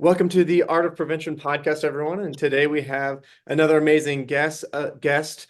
Welcome to the Art of Prevention podcast, everyone. And today we have another amazing guest, Alyssa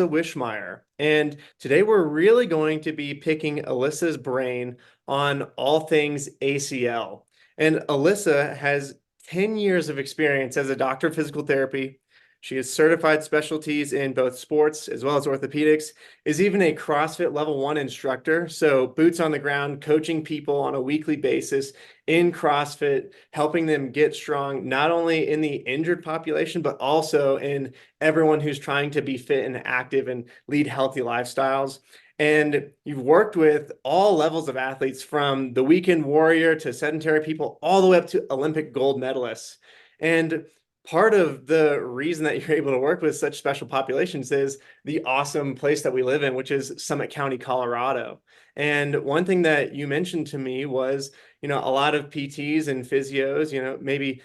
Wischmeyer. And today we're really going to be picking Alyssa's brain on all things ACL. And Alyssa has 10 years of experience as a doctor of physical therapy. She is certified specialties in both sports as well as orthopedics, is even a CrossFit level 1 instructor. So boots on the ground, coaching people on a weekly basis in CrossFit, helping them get strong, not only in the injured population, but also in everyone who's trying to be fit and active and lead healthy lifestyles. And you've worked with all levels of athletes, from the weekend warrior to sedentary people, all the way up to Olympic gold medalists. And part of the reason that you're able to work with such special populations is the awesome place that we live in, which is Summit County, Colorado. And one thing that you mentioned to me was, a lot of PTs and physios, maybe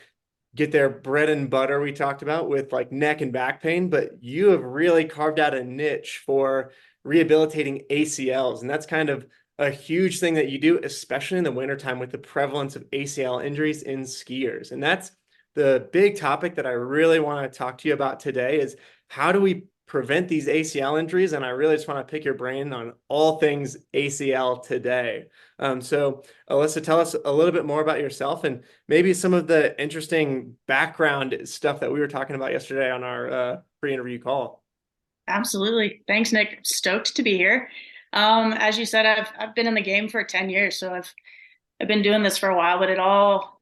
get their bread and butter, we talked about, with like neck and back pain, but you have really carved out a niche for rehabilitating ACLs. And that's kind of a huge thing that you do, especially in the wintertime with the prevalence of ACL injuries in skiers. And that's the big topic that I really want to talk to you about today is how do we prevent these ACL injuries? And I really just want to pick your brain on all things ACL today. So Alyssa, tell us a little bit more about yourself and maybe some of the interesting background stuff that we were talking about yesterday on our pre-interview call. Absolutely. Thanks, Nick. Stoked to be here. As you said, I've been in the game for 10 years, so I've been doing this for a while, but it all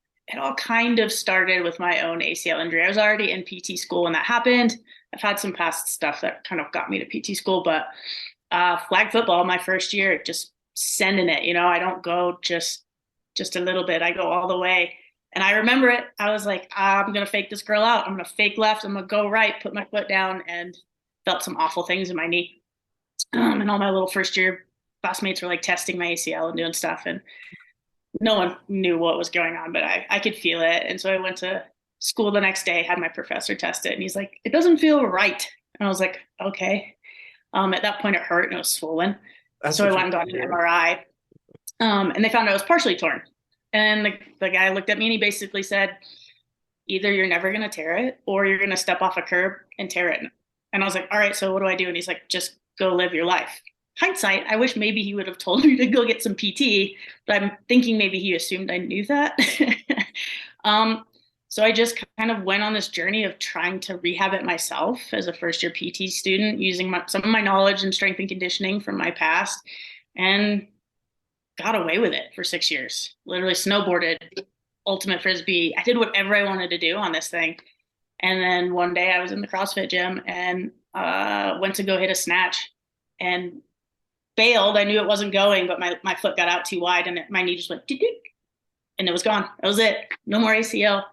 kind of started with my own ACL injury. I was already in PT school when that happened. I've had some past stuff that kind of got me to PT school, but flag football, my first year, just sending it. I don't go just a little bit. I go all the way. And I remember it. I was like, I'm gonna fake this girl out. I'm gonna fake left. I'm gonna go right, put my foot down, and felt some awful things in my knee. And all my little first year classmates were like testing my ACL and doing stuff, and no one knew what was going on, but I could feel it. And so I went to school the next day, had my professor test it, and he's like, it doesn't feel right. And I was like, okay. At that point, it hurt and it was swollen. That's So I what went and got an MRI, and they found I was partially torn. And the guy looked at me and he basically said, either you're never going to tear it or you're going to step off a curb and tear it. And I was like, all right, so what do I do? And he's like, just go live your life. Hindsight, I wish maybe he would have told me to go get some PT, but I'm thinking maybe he assumed I knew that. So I just kind of went on this journey of trying to rehab it myself as a first year PT student, using some of my knowledge and strength and conditioning from my past, and got away with it for 6 years. Literally snowboarded, ultimate frisbee. I did whatever I wanted to do on this thing. And then one day I was in the CrossFit gym and went to go hit a snatch and failed. I knew it wasn't going, but my foot got out too wide and my knee just went and it was gone. That was it. No more ACL.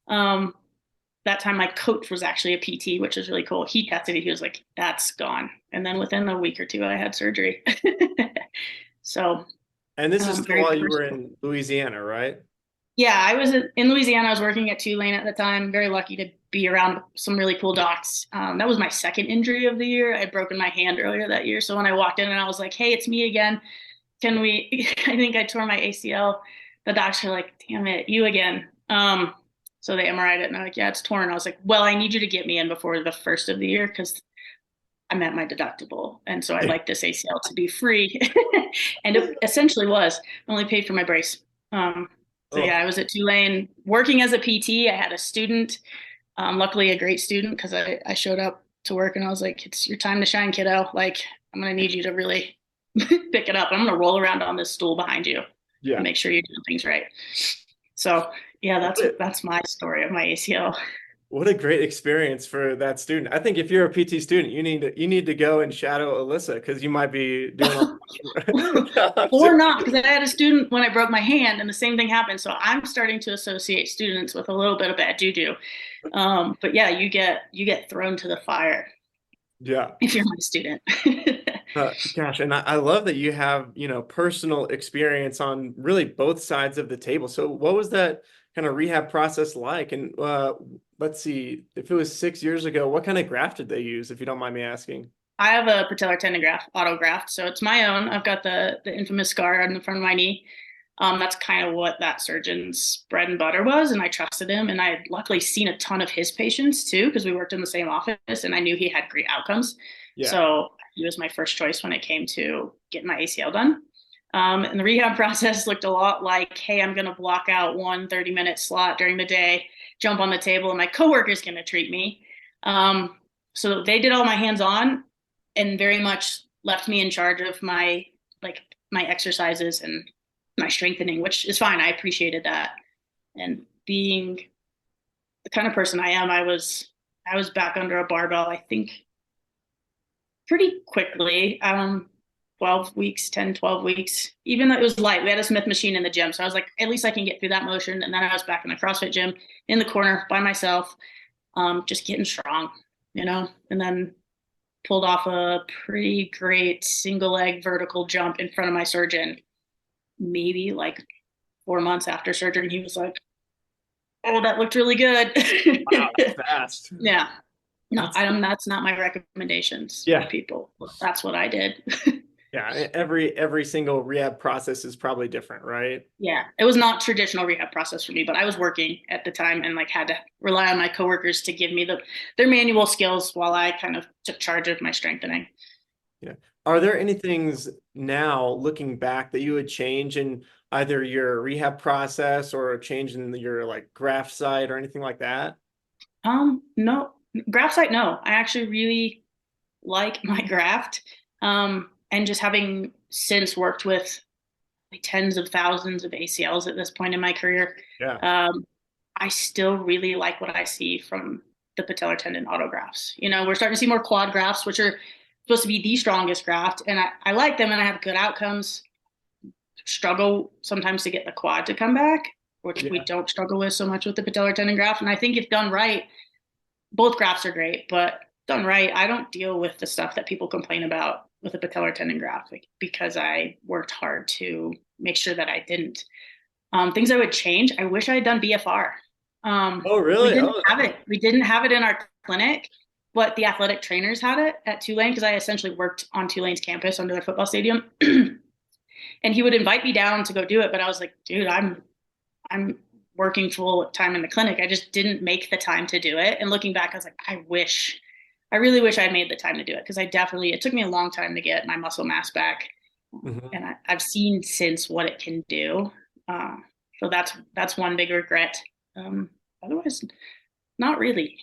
That time my coach was actually a PT, which was really cool. He tested it. He was like, that's gone. And then within a week or two, I had surgery. So. And this is still Very while you were personal. in Louisiana, right? Yeah, I was in Louisiana. I was working at Tulane at the time. Very lucky to be around some really cool docs. That was my second injury of the year. I had broken my hand earlier that year. So when I walked in and I was like, hey, it's me again. Can we, I think I tore my ACL. The docs were like, damn it, you again. So they MRI'd it and they're like, yeah, it's torn. I was like, well, I need you to get me in before the first of the year because I'm at my deductible. And so I'd like this ACL to be free. And it essentially was. I only paid for my brace. So yeah, Oh, I was at Tulane working as a PT. I had a student, luckily a great student, because I showed up to work and I was like, it's your time to shine, kiddo. Like, I'm going to need you to really pick it up. I'm going to roll around on this stool behind you and yeah. make sure you're doing things right. So yeah, that's my story of my ACL. What a great experience for that student. I think if you're a PT student, you need to go and shadow Alyssa because you might be doing Or not, because I had a student when I broke my hand and the same thing happened. So I'm starting to associate students with a little bit of bad juju. But yeah, you get thrown to the fire Yeah. if you're my student. Gosh, and I love that you have, personal experience on really both sides of the table. So what was that kind of rehab process like? And let's see, if it was 6 years ago, what kind of graft did they use, if you don't mind me asking? I have a patellar tendon graft, autograft, so it's my own. I've got the infamous scar on the front of my knee. That's kind of what that surgeon's bread and butter was, and I trusted him. And I had luckily seen a ton of his patients too, because we worked in the same office, and I knew he had great outcomes. Yeah. So he was my first choice when it came to getting my ACL done. And the rehab process looked a lot like, hey, I'm going to block out one 30-minute slot during the day, jump on the table, and my coworker's going to treat me. So they did all my hands-on and very much left me in charge of my exercises and my strengthening, which is fine. I appreciated that. And being the kind of person I am, I was back under a barbell, I think pretty quickly. 12 weeks, 10, 12 weeks, even though it was light. We had a Smith machine in the gym. So I was like, at least I can get through that motion. And then I was back in the CrossFit gym in the corner by myself, just getting strong, and then pulled off a pretty great single leg vertical jump in front of my surgeon, maybe like 4 months after surgery. And he was like, oh, that looked really good. Wow, that's fast. Yeah. No, That's, that's not my recommendations for yeah. people. That's what I did. Yeah. Every single rehab process is probably different, right? Yeah, it was not traditional rehab process for me, but I was working at the time and like had to rely on my coworkers to give me their manual skills while I kind of took charge of my strengthening. Yeah. Are there any things now looking back that you would change in either your rehab process or a change in your like graft site or anything like that? No, graft site, no. I actually really like my graft. And just having since worked with like tens of thousands of ACLs at this point in my career, Yeah. I still really like what I see from the patellar tendon autografts. We're starting to see more quad grafts, which are supposed to be the strongest graft, and I like them and I have good outcomes. Struggle sometimes to get the quad to come back, which we Yeah. don't struggle with so much with the patellar tendon graft. And I think if done right, both grafts are great, but done right, I don't deal with the stuff that people complain about with a patellar tendon graft, like, because I worked hard to make sure that I didn't. Things I would change. I wish I had done BFR. Oh, We really? didn't Oh, have it. We didn't have it in our clinic, but the athletic trainers had it at Tulane because I essentially worked on Tulane's campus under their football stadium. And he would invite me down to go do it, but I was like, dude, I'm working full time in the clinic. I just didn't make the time to do it. And looking back, I was like, I really wish I had made the time to do it because it took me a long time to get my muscle mass back. mhm. And I've seen since what it can do. Uh, so that's one big regret. Otherwise, not really.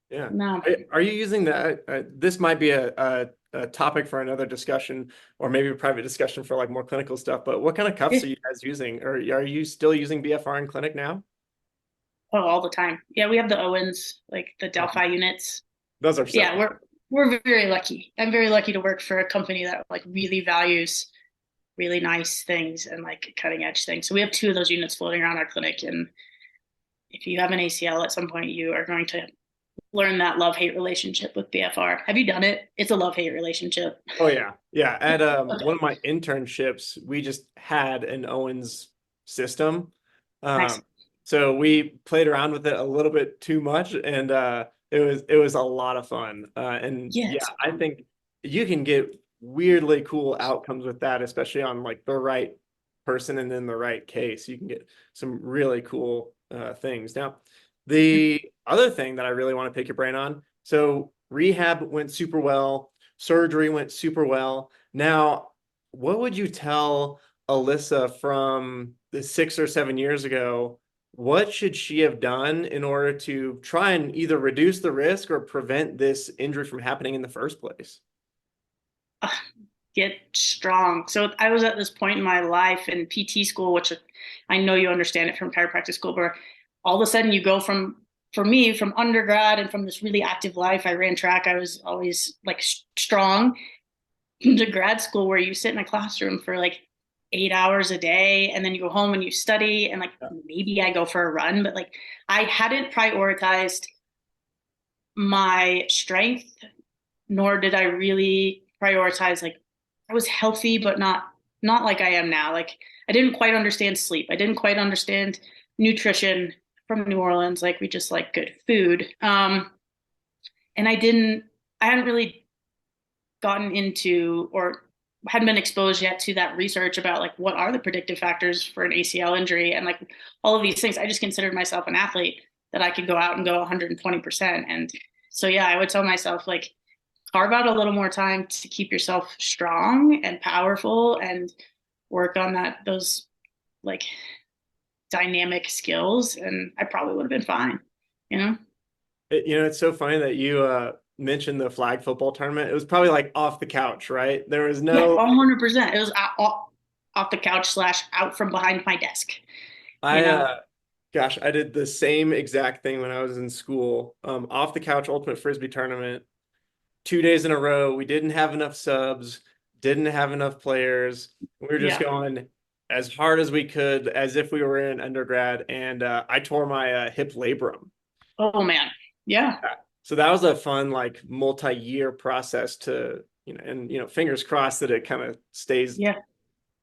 Yeah. No. Are you using that? This might be a topic for another discussion or maybe a private discussion for like more clinical stuff, but what kind of cuffs are you guys using? Or are you still using BFR in clinic now? Oh, all the time. Yeah, we have the Owens, like the Oh, Delphi units. those are so Yeah, cool. we're very lucky. I'm very lucky to work for a company that like really values really nice things and like cutting edge things. So we have two of those units floating around our clinic, and if you have an ACL at some point, you are going to learn that love-hate relationship with BFR. Have you done it? It's a love-hate relationship. Oh yeah. Yeah. At one of my internships, we just had an Owens system. Nice. Um, so we played around with it a little bit too much and it was a lot of fun. And yeah, Yes. I think you can get weirdly cool outcomes with that, especially on like the right person and in the right case. You can get some really cool things. Now, the other thing that I really want to pick your brain on, so rehab went super well. Surgery went super well. Now, what would you tell Alyssa from the 6 or 7 years ago? What should she have done in order to try and either reduce the risk or prevent this injury from happening in the first place? Get strong. So I was at this point in my life in PT school, which I know you understand it from chiropractic school, where all of a sudden you go for me, from undergrad and from this really active life, I ran track, I was always like strong, to grad school where you sit in a classroom for like 8 hours a day and then you go home and you study and like maybe I go for a run, but like I hadn't prioritized my strength, nor did I really prioritize like I was healthy, but not like I am now. Like I didn't quite understand sleep. I didn't quite understand nutrition from New Orleans. Like we just like good food. And I hadn't really gotten into or hadn't been exposed yet to that research about like what are the predictive factors for an ACL injury and like all of these things. I just considered myself an athlete that I could go out and go 120%. And so yeah, I would tell myself like carve out a little more time to keep yourself strong and powerful and work on those like dynamic skills, and I probably would have been fine, you know? It's so funny that you mentioned the flag football tournament. It was probably like off the couch, right? There was Yeah, no 100%. It was off the couch slash out from behind my desk, you I know? gosh, I did the same exact thing when I was in school. Off the couch ultimate frisbee tournament, 2 days in a row. We didn't have enough subs, didn't have enough players. We were just Yeah. going as hard as we could, as if we were in undergrad, and I tore my hip labrum. Oh man. Yeah. Yeah. So that was a fun, like, multi-year process to, and fingers crossed that it kind of stays Yeah.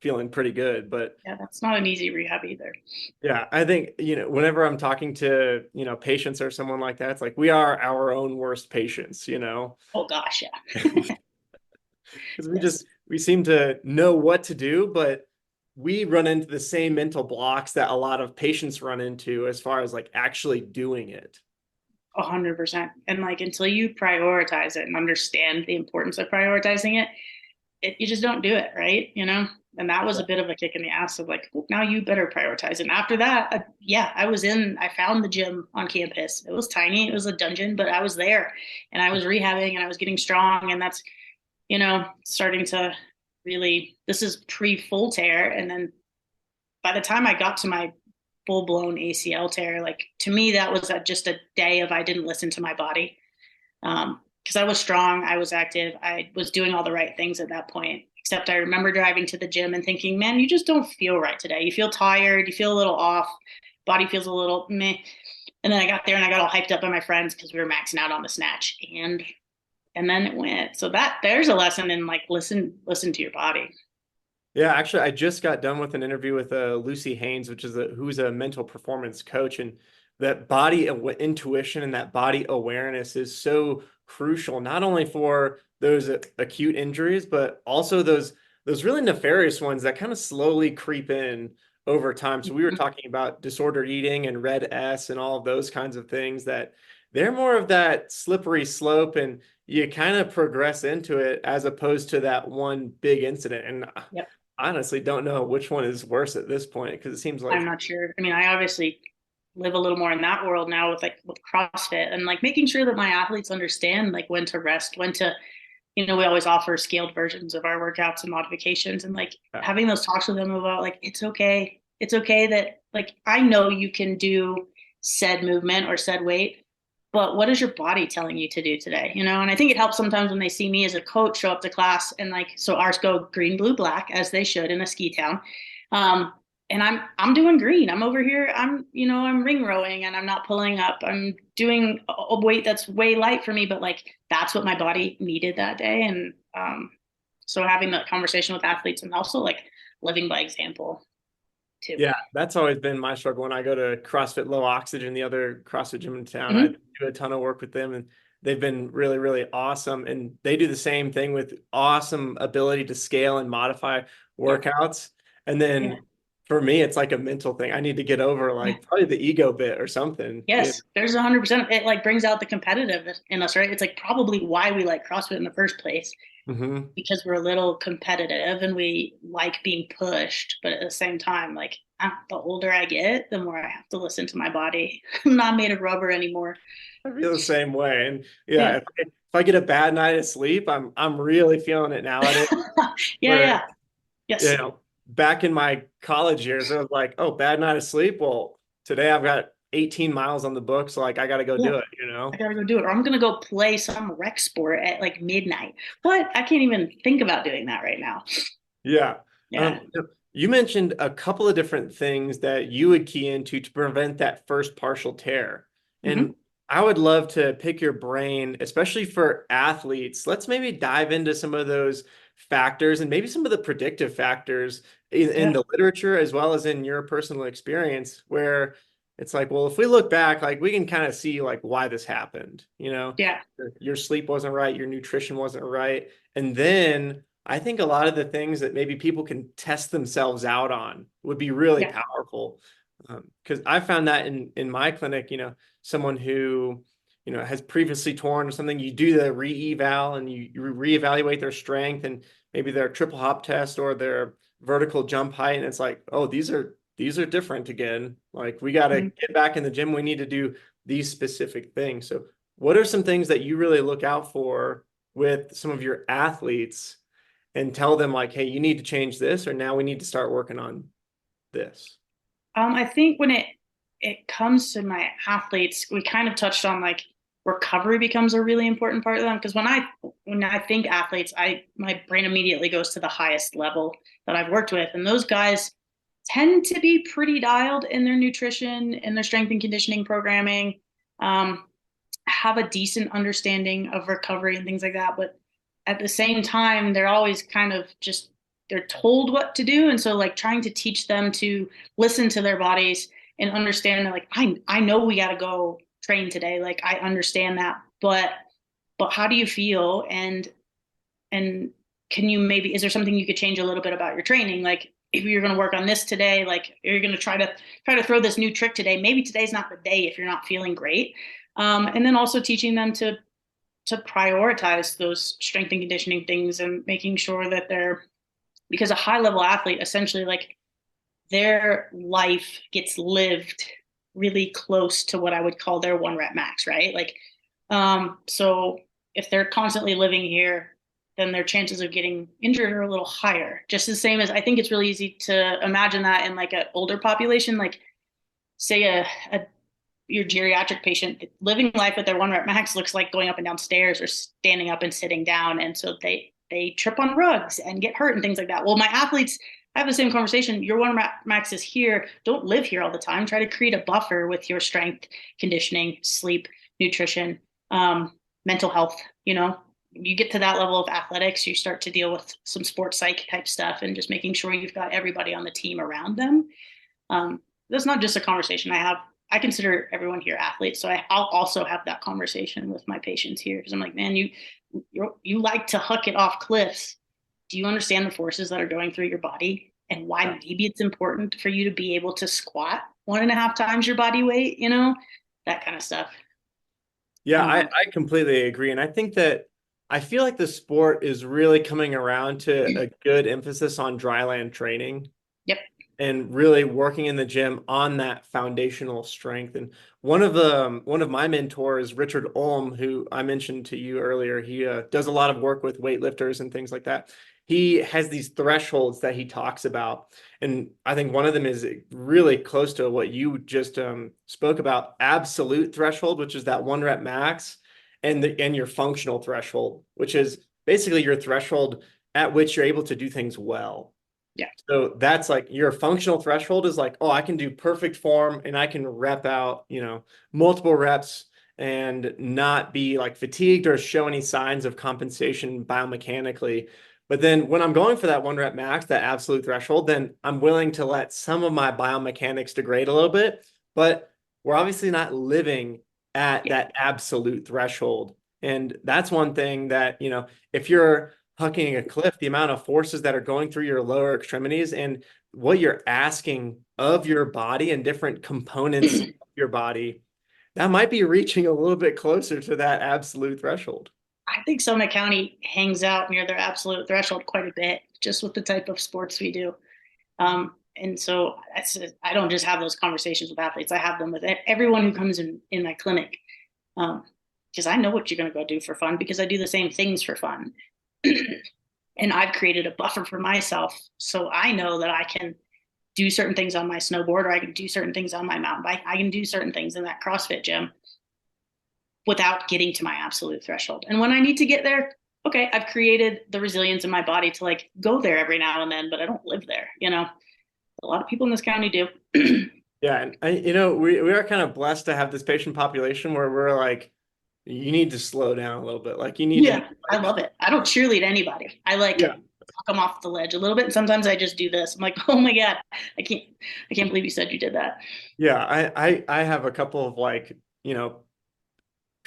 feeling pretty good. But Yeah. That's not an easy rehab either. yeah, I think, whenever I'm talking to, patients or someone like that, it's like we are our own worst patients. Oh gosh. Yeah. Because Yes. we seem to know what to do, but we run into the same mental blocks that a lot of patients run into as far as like actually doing it. 100%. And like until you prioritize it and understand the importance of prioritizing it, you just don't do it, right? And that was a bit of a kick in the ass of like, well, now you better prioritize. And after that, yeah, I found the gym on campus. It was tiny, it was a dungeon, but I was there and I was rehabbing and I was getting strong. And that's, starting to really, this is pre full tear. And then by the time I got to my full blown ACL tear, like to me, that was just a day of I didn't listen to my body. Because I was strong, I was active, I was doing all the right things at that point. Except I remember driving to the gym and thinking, man, you just don't feel right today. You feel tired, you feel a little off, body feels a little meh. And then I got there and I got all hyped up by my friends because we were maxing out on the snatch. And then it went. So there's a lesson in like listen to your body. Yeah, actually, I just got done with an interview with Lucy Haynes, who's a mental performance coach, and that intuition and that body awareness is so crucial, not only for those acute injuries, but also those really nefarious ones that kind of slowly creep in over time. So we were talking about disordered eating and red S and all of those kinds of things that they're more of that slippery slope, and you kind of progress into it as opposed to that one big incident. And Yep. honestly don't know which one is worse at this point because it seems I'm like not sure. I mean, I obviously live a little more in that world now with with CrossFit and like making sure that my athletes understand like when to rest, when to, we always offer scaled versions of our workouts and modifications and like having those talks with them about like it's okay. It's okay that like I know you can do said movement or said weight, but what is your body telling you to do today? And I think it helps sometimes when they see me as a coach show up to class and like so ours go green, blue, black as they should in a ski town. Um, and I'm doing green. I'm over here. I'm ring rowing and I'm not pulling up. I'm doing a weight that's way light for me, but like that's what my body needed that day. And so having that conversation with athletes and also like living by example too. yeah, that's always been my struggle when I go to CrossFit Low Oxygen, the other CrossFit gym in town. I Mm-hmm. do a ton of work with them, and they've been really, really awesome. And they do the same thing with awesome ability to scale and modify Yeah. workouts. And Yeah. then for me, it's like a mental thing. I need to get over Yeah. like probably the ego bit or something. Yes, there's 100%. It like brings out the competitive in us, right? It's like probably why we like CrossFit in the first place Mm-hmm. because we're a little competitive and we like being pushed. But at the same time, like the older I get, the more I have to listen to my body. I'm not made of rubber anymore. I feel the same way. And Yeah. yeah, if I get a bad night of sleep, I'm really feeling it nowadays. Yeah. Where, Yeah. Yes. back in my college years, I was like, oh, bad night of sleep. Well, today I've got 18 miles on the books, so like I gotta go Yeah. do it. I gotta go do it, or I'm gonna go play some rec sport at like midnight. But I can't even think about doing that right now. Yeah. Yeah. You mentioned a couple of different things that you would key into to prevent that first partial tear. Hmm. And I would love to pick your brain, especially for athletes. Let's maybe dive into some of those factors and maybe some of the predictive factors in Yeah. the literature as well as in your personal experience, where it's like, well, if we look back, like we can kind of see like why this happened. Yeah. Your sleep wasn't right, your nutrition wasn't right. And then I think a lot of the things that maybe people can test themselves out on would be really Yeah. powerful. Because I found that in my clinic, someone who, has previously torn or something, you do the re-eval and you reevaluate their strength and maybe their triple hop test or their vertical jump height, and it's like, oh, these are different again. Like we got to Mhm. get back in the gym. We need to do these specific things. So, what are some things that you really look out for with some of your athletes and tell them like, hey, you need to change this, or now we need to start working on this? I think when it comes to my athletes, we kind of touched on like recovery becomes a really important part of them because when I think athletes, I my brain immediately goes to the highest level that I've worked with, and those guys tend to be pretty dialed in their nutrition and their strength and conditioning programming. Um, have a decent understanding of recovery and things like that, but at the same time, they're always kind of just they're told what to do, and so like trying to teach them to listen to their bodies and understand that like I know we got to go train today, like I understand that, but how do you feel, and can you maybe is there something you could change a little bit about your training, like if you're going to work on this today, like you're going to try to throw this new trick today, maybe today's not the day if you're not feeling great. And then also teaching them to prioritize those strength and conditioning things and making sure that they're because a high level athlete essentially like their life gets lived really close to what I would call their one rep max, right? Like, so if they're constantly living here, then their chances of getting injured are a little higher. Just the same as I think it's really easy to imagine that in like an older population, like say a your geriatric patient living life at their one rep max looks like going up and down stairs or standing up and sitting down, and so they trip on rugs and get hurt and things like that. Well, my athletes have the same conversation. Your one rep max is here. Don't live here all the time. Try to create a buffer with your strength, conditioning, sleep, nutrition, mental health. You get to that level of athletics, you start to deal with some sports psych type stuff and just making sure you've got everybody on the team around them. That's not just a conversation I have. I consider everyone here athletes, so I'll also have that conversation with my patients here because I'm like, man, you like to huck it off cliffs. Do you understand the forces that are going through your body and why maybe it's important for you to be able to squat 1.5 times your body weight? That kind of stuff. Yeah, I, Um, I completely agree. And I think that I feel like the sport is really coming around to a good emphasis on dryland training yep. and really working in the gym on that foundational strength. And one of my mentors, Richard Ulm, who I mentioned to you earlier, he does a lot of work with weightlifters and things like that. He has these thresholds that he talks about, and I think one of them is really close to what you just spoke about: absolute threshold, which is that one rep max, and your functional threshold, which is basically your threshold at which you're able to do things well. Yeah. So that's like your functional threshold is like, oh, I can do perfect form and I can rep out, multiple reps and not be like fatigued or show any signs of compensation biomechanically. But then when I'm going for that one rep max, that absolute threshold, then I'm willing to let some of my biomechanics degrade a little bit. But we're obviously not living at Yeah. that absolute threshold. And that's one thing that, if you're hucking a cliff, the amount of forces that are going through your lower extremities and what you're asking of your body and different components of your body, that might be reaching a little bit closer to that absolute threshold. I think Summit County hangs out near their absolute threshold quite a bit, just with the type of sports we do. And so I don't just have those conversations with athletes. I have them with everyone who comes in my clinic. Because I know what you're going to go do for fun because I do the same things for fun. And I've created a buffer for myself. So I know that I can do certain things on my snowboard or I can do certain things on my mountain bike. I can do certain things in that CrossFit gym without getting to my absolute threshold. And when I need to get there, okay, I've created the resilience in my body to like go there every now and then, but I don't live there. A lot of people in this county do. Yeah, and we are kind of blessed to have this patient population where we're like, you need to slow down a little bit. Like you need to Yeah, I like, love it. I don't cheerlead anybody. I like yeah, talk them off the ledge a little bit. And sometimes I just do this. I'm like, oh my God, I can't I can't believe you said you did that. yeah. I have a couple of like,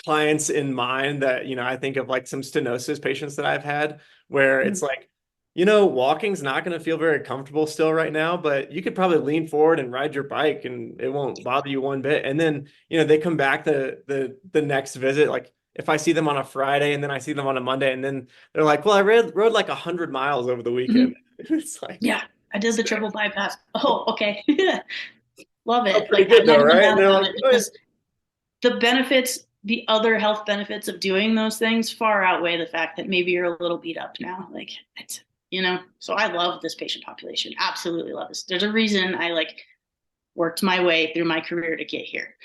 clients in mind that, I think of like some stenosis patients that I've had where it's Mhm. like Walking's not going to feel very comfortable still right now, but you could probably lean forward and ride your bike and it won't bother you one bit. And then, they come back the next visit. Like if I see them on a Friday and then I see them on a Monday and then they're like, well, I rode like 100 miles over the weekend. Mhm. It's like, Yeah, I did the triple bypass. Oh, okay. Love oh, it. pretty Like good I'm not though, even right? mad And they're about like, it oh, yeah. because the benefits, the other health benefits of doing those things far outweigh the fact that maybe you're a little beat up now. Like so I love this patient population. Absolutely love this. There's a reason I like worked my way through my career to get here.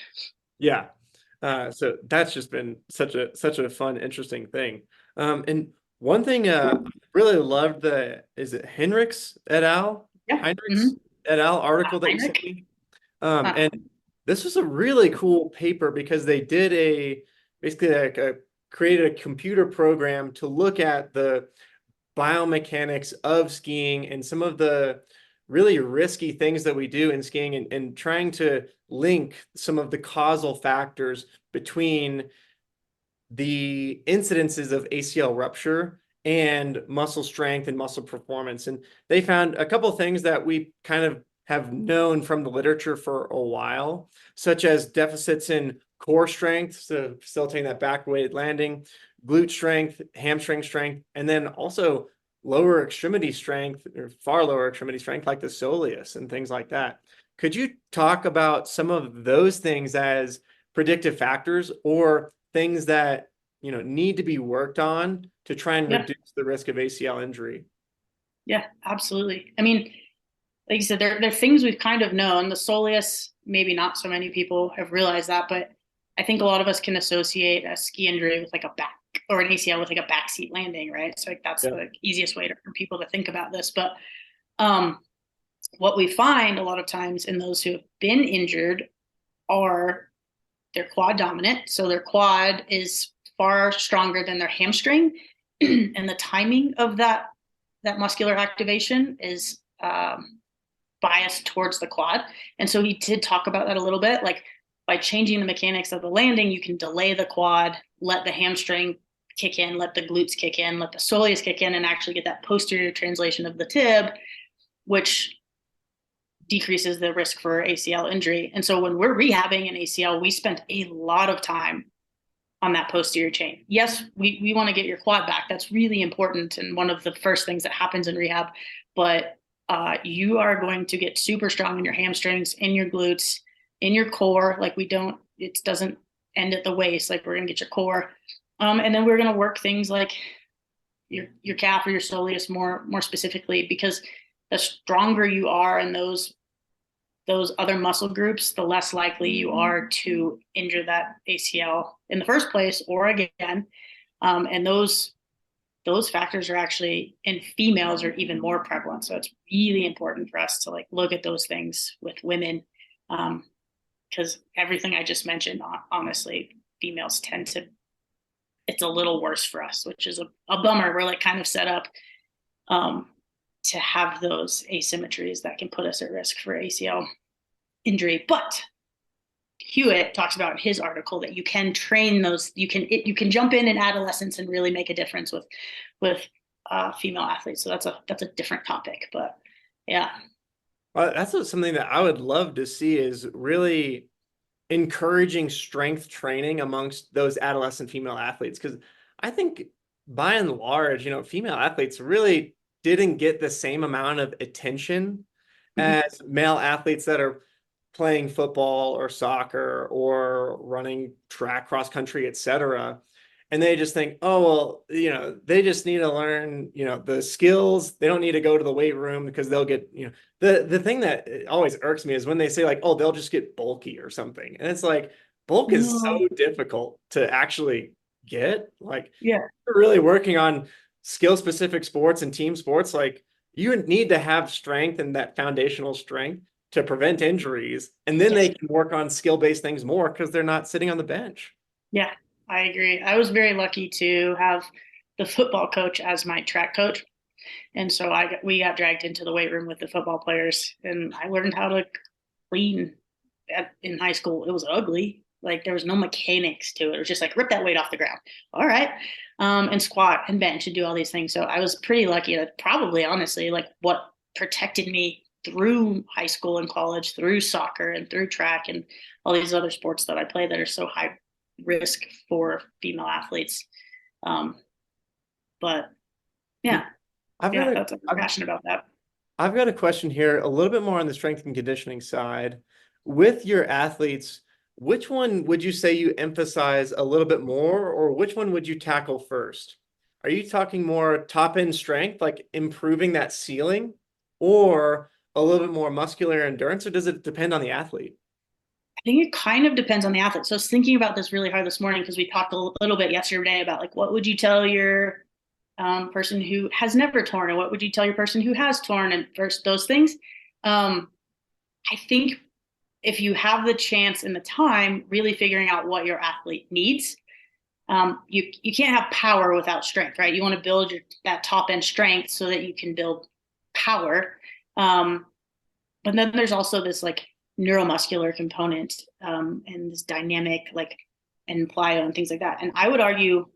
Yeah. So that's just been such a fun, interesting thing. And one thing I really loved is it Yeah. Heinrichs et al. Article that you sent Heinrich. me. Uh, And this was a really cool paper because they did basically like created a computer program to look at the biomechanics of skiing and some of the really risky things that we do in skiing and trying to link some of the causal factors between the incidences of ACL rupture and muscle strength and muscle performance. And they found a couple of things that we kind of have known from the literature for a while, such as deficits in core strength, so facilitating that back weighted landing, glute strength, hamstring strength, and then also lower extremity strength or far lower extremity strength like the soleus and things like that. Could you talk about some of those things as predictive factors or things that need to be worked on to try and yeah. reduce the risk of ACL injury? Yeah, absolutely. I mean, like you said, they're things we've kind of known. The soleus, maybe not so many people have realized that, but I think a lot of us can associate a ski injury with like a back or an ACL with like a backseat landing, right? So like that's Yeah. the easiest way for people to think about this. But um, what we find a lot of times in those who have been injured are they're quad dominant. So their quad is far stronger than their hamstring. And the timing of that muscular activation is biased towards the quad. And so he did talk about that a little bit. Like by changing the mechanics of the landing, you can delay the quad, let the hamstring kick in, let the glutes kick in, let the soleus kick in, and actually get that posterior translation of the tib, which decreases the risk for ACL injury. And so when we're rehabbing an ACL, we spend a lot of time on that posterior chain. Yes, we want to get your quad back. That's really important and one of the first things that happens in rehab. But you are going to get super strong in your hamstrings, in your glutes, in your core. Like it doesn't end at the waist. Like we're going to get your core. And then we're going to work things like your calf or your soleus more specifically, because the stronger you are in those other muscle groups, the less likely you are to injure that ACL in the first place or again. And those factors are actually in females are even more prevalent. So it's really important for us to like look at those things with women, because everything I just mentioned, honestly, females tend to. It's a little worse for us, which is a bummer. We're like kind of set up to have those asymmetries that can put us at risk for ACL injury. But Hewitt talks about in his article that you can train those. You can jump in adolescence and really make a difference with female athletes. So that's a different topic. But yeah, That's something that I would love to see is really encouraging strength training amongst those adolescent female athletes. Because I think by and large, female athletes really didn't get the same amount of attention mm-hmm. as male athletes that are playing football or soccer or running track, cross country, etc. And they just think, oh, well, they just need to learn, the skills. They don't need to go to the weight room because they'll get, the thing that always irks me is when they say like, oh, they'll just get bulky or something. And it's like, bulk is so No. difficult to actually get. Like, Yeah. you're really working on skill specific sports and team sports. Like, you need to have strength and that foundational strength to prevent injuries. And then they Yes. can work on skill based things more because they're not sitting on the bench. Yeah, I agree. I was very lucky to have the football coach as my track coach. And so we got dragged into the weight room with the football players, and I learned how to clean in high school. It was ugly. Like there was no mechanics to it. It was just like rip that weight off the ground. All right. And squat and bench and do all these things. So I was pretty lucky that probably honestly like what protected me through high school and college, through soccer and through track and all these other sports that I play that are so high risk for female athletes. Um, but yeah, I've got yeah, a, that's I'm passionate about that. I've got a question here, a little bit more on the strength and conditioning side. With your athletes, which one would you say you emphasize a little bit more, or which one would you tackle first? Are you talking more top end strength, like improving that ceiling, or a little bit more muscular endurance, or does it depend on the athlete? I think it kind of depends on the athlete. So I was thinking about this really hard this morning because we talked a little bit yesterday about like what would you tell your person who has never torn, and what would you tell your person who has torn, and first those things. Um, I think if you have the chance and the time, really figuring out what your athlete needs. You can't have power without strength, right? You want to build that top end strength so that you can build power. Um, but then there's also this like neuromuscular component and this dynamic like and plyo and things like that. And I would argue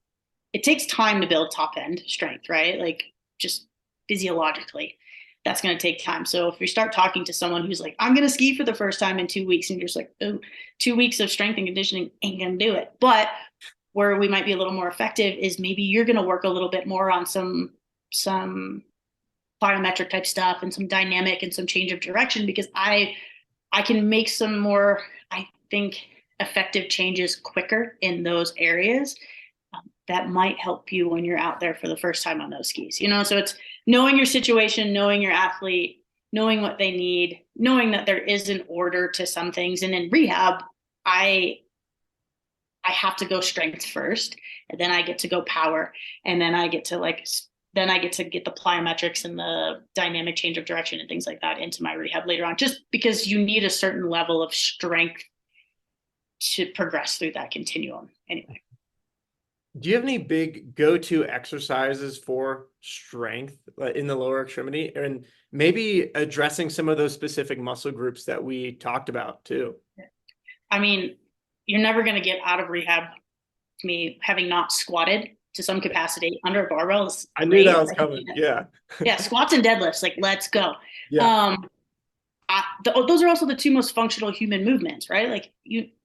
it takes time to build top end strength, right? Like just physiologically, that's going to take time. So if you start talking to someone who's like, I'm going to ski for the first time in 2 weeks, and you're just like, oh, 2 weeks of strength and conditioning ain't going to do it. But where we might be a little more effective is maybe you're going to work a little bit more on some plyometric type stuff and some dynamic and some change of direction, because I can make some more, I think, effective changes quicker in those areas that might help you when you're out there for the first time on those skis. So it's knowing your situation, knowing your athlete, knowing what they need, knowing that there is an order to some things. And in rehab, I have to go strength first, and then I get to go power, and then I get to get the plyometrics and the dynamic change of direction and things like that into my rehab later on, just because you need a certain level of strength to progress through that continuum anyway. Do you have any big go-to exercises for strength in the lower extremity, and maybe addressing some of those specific muscle groups that we talked about too? I mean, you're never going to get out of rehab me having not squatted to some capacity under a barbell. Is I knew great. that was coming. Yeah. Yeah, squats and deadlifts, like let's go. Yeah. Those are also the two most functional human movements, right? Like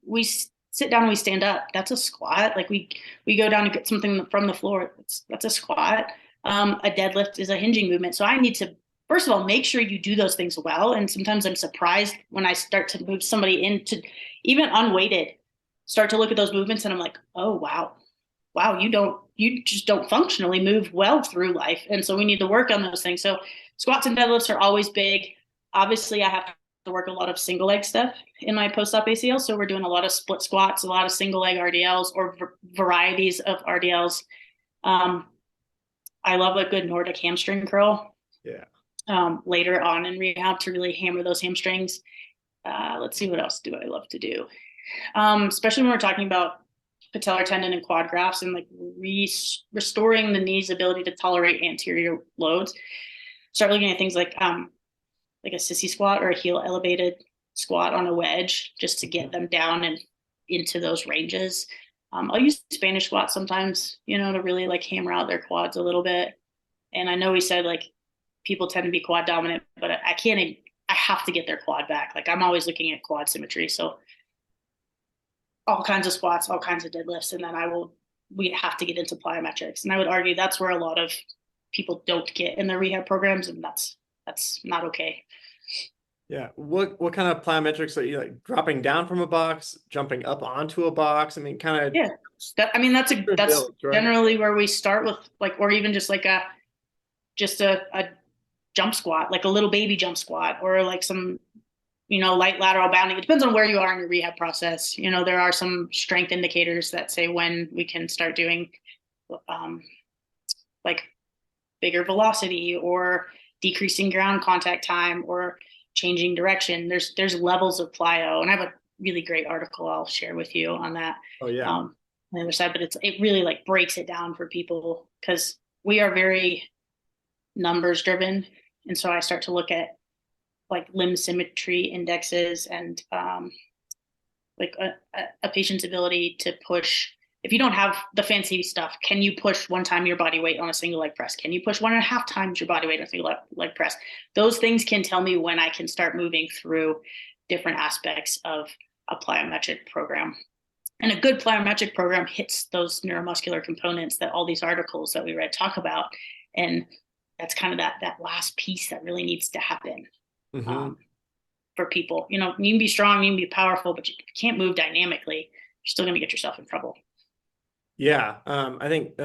we sit down and we stand up. That's a squat. Like we go down and get something from the floor. That's a squat. A deadlift is a hinging movement. So I need to first of all make sure you do those things well. And sometimes I'm surprised when I start to move somebody into even unweighted, start to look at those movements, and I'm like, oh wow, you just don't functionally move well through life. And so we need to work on those things. So squats and deadlifts are always big. Obviously, I have to work a lot of single leg stuff in my post-op ACL. So we're doing a lot of split squats, a lot of single leg RDLs or varieties of RDLs. I love a good Nordic hamstring curl. Yeah. Later on in rehab to really hammer those hamstrings. Let's see, what else do I love to do? Especially when we're talking about patellar tendon and quad grafts and like restoring the knee's ability to tolerate anterior loads. Start looking at things like a sissy squat or a heel elevated squat on a wedge, just to get them down and into those ranges. I'll use Spanish squat sometimes, to really like hammer out their quads a little bit. And I know we said like people tend to be quad dominant, but I have to get their quad back. Like I'm always looking at quad symmetry. So all kinds of squats, all kinds of deadlifts, and then we have to get into plyometrics. And I would argue that's where a lot of people don't get in their rehab programs, and that's not okay. Yeah. What kind of plyometrics are you like, dropping down from a box, jumping up onto a box? I mean, kind of. Yeah. That's builds, right? generally where we start with, like, or even just like a jump squat, like a little baby jump squat, or like some, light lateral bounding. It depends on where you are in your rehab process. There are some strength indicators that say when we can start doing like bigger velocity or decreasing ground contact time or changing direction. There's levels of plyo, and I have a really great article I'll share with you on that. Oh yeah. On the other side, but it really like breaks it down for people, because we are very numbers driven, and so I start to look at like limb symmetry indexes and like like a patient's ability to push. If you don't have the fancy stuff, can you push 1 time your body weight on a single leg press? Can you push 1.5 times your body weight on a single leg press? Those things can tell me when I can start moving through different aspects of a plyometric program. And a good plyometric program hits those neuromuscular components that all these articles that we read talk about. And that's kind of that last piece that really needs to happen. Mm-hmm. For people. You can be strong, you can be powerful, but you can't move dynamically. You're still going to get yourself in trouble. Yeah, I think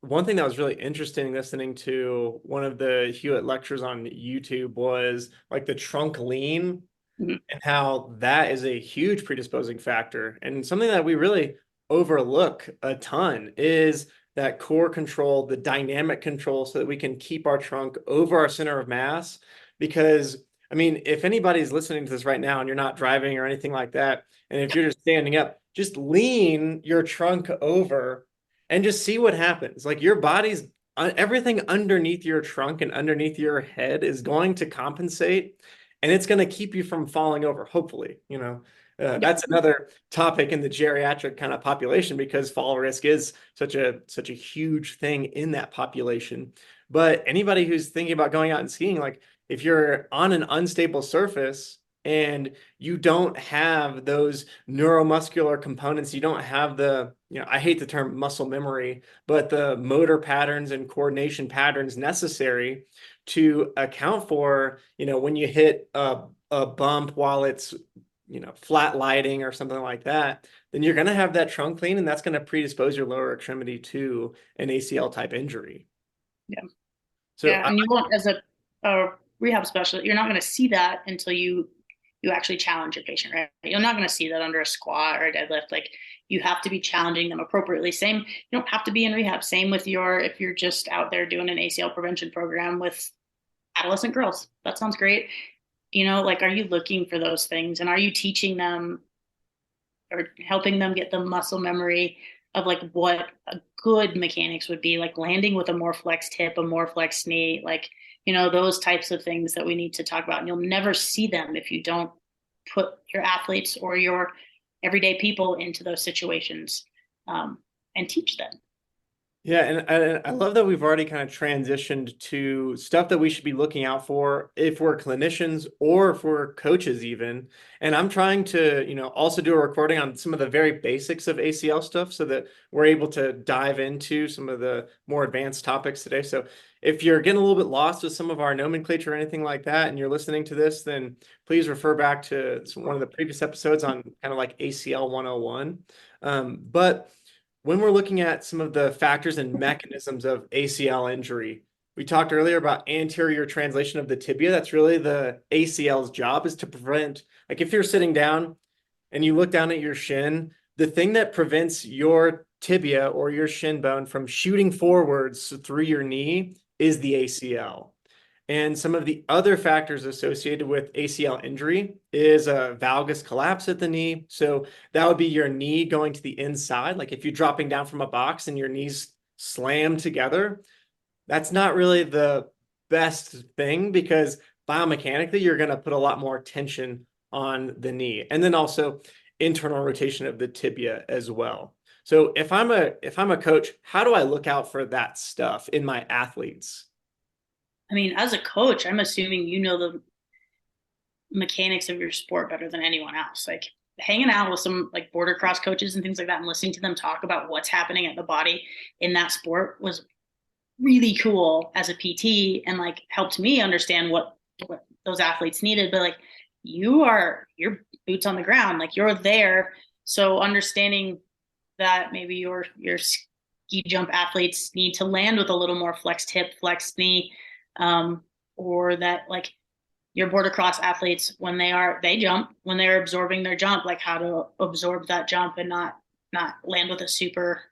one thing that was really interesting listening to one of the Hewitt lectures on YouTube was like the trunk lean Mm-hmm. and how that is a huge predisposing factor. And something that we really overlook a ton is that core control, the dynamic control, so that we can keep our trunk over our center of mass. Because, I mean, if anybody's listening to this right now and you're not driving or anything like that, and if you're just standing up, just lean your trunk over and just see what happens. Like your body's everything underneath your trunk and underneath your head is going to compensate, and it's going to keep you from falling over, hopefully. That's another topic in the geriatric kind of population because fall risk is such a huge thing in that population. But anybody who's thinking about going out and skiing, like if you're on an unstable surface and you don't have those neuromuscular components, you don't have I hate the term muscle memory, but the motor patterns and coordination patterns necessary to account for, when you hit a bump while it's, flat lighting or something like that, then you're going to have that trunk lean, and that's going to predispose your lower extremity to an ACL type injury. Yeah. So Yeah. And you won't, as a rehab specialist, you're not going to see that until you actually challenge your patient, right? You're not going to see that under a squat or a deadlift. Like you have to be challenging them appropriately. Same, you don't have to be in rehab. Same with if you're just out there doing an ACL prevention program with adolescent girls. That sounds great. Like, are you looking for those things, and are you teaching them or helping them get the muscle memory of like what a good mechanics would be, like landing with a more flexed hip, a more flexed knee, like, those types of things that we need to talk about. And you'll never see them if you don't put your athletes or your everyday people into those situations, and teach them. Yeah, and I love that we've already kind of transitioned to stuff that we should be looking out for if we're clinicians or if we're coaches even. And I'm trying to, also do a recording on some of the very basics of ACL stuff so that we're able to dive into some of the more advanced topics today. So if you're getting a little bit lost with some of our nomenclature or anything like that, and you're listening to this, then please refer back to one of the previous episodes on kind of like ACL 101. But when we're looking at some of the factors and mechanisms of ACL injury, we talked earlier about anterior translation of the tibia. That's really the ACL's job, is to prevent, like if you're sitting down and you look down at your shin, the thing that prevents your tibia or your shin bone from shooting forwards through your knee is the ACL. And some of the other factors associated with ACL injury is a valgus collapse at the knee. So that would be your knee going to the inside. Like if you're dropping down from a box and your knees slam together, that's not really the best thing because biomechanically you're going to put a lot more tension on the knee. And then also internal rotation of the tibia as well. So if I'm a coach, how do I look out for that stuff in my athletes? I mean, as a coach, I'm assuming the mechanics of your sport better than anyone else. Like hanging out with some like border cross coaches and things like that and listening to them talk about what's happening at the body in that sport was really cool as a PT, and like helped me understand what those athletes needed. But like your boots on the ground, like you're there. So understanding that maybe your ski jump athletes need to land with a little more flexed hip, flexed knee, or that like your border cross athletes, when they jump, when they're absorbing their jump, like how to absorb that jump and not land with a super,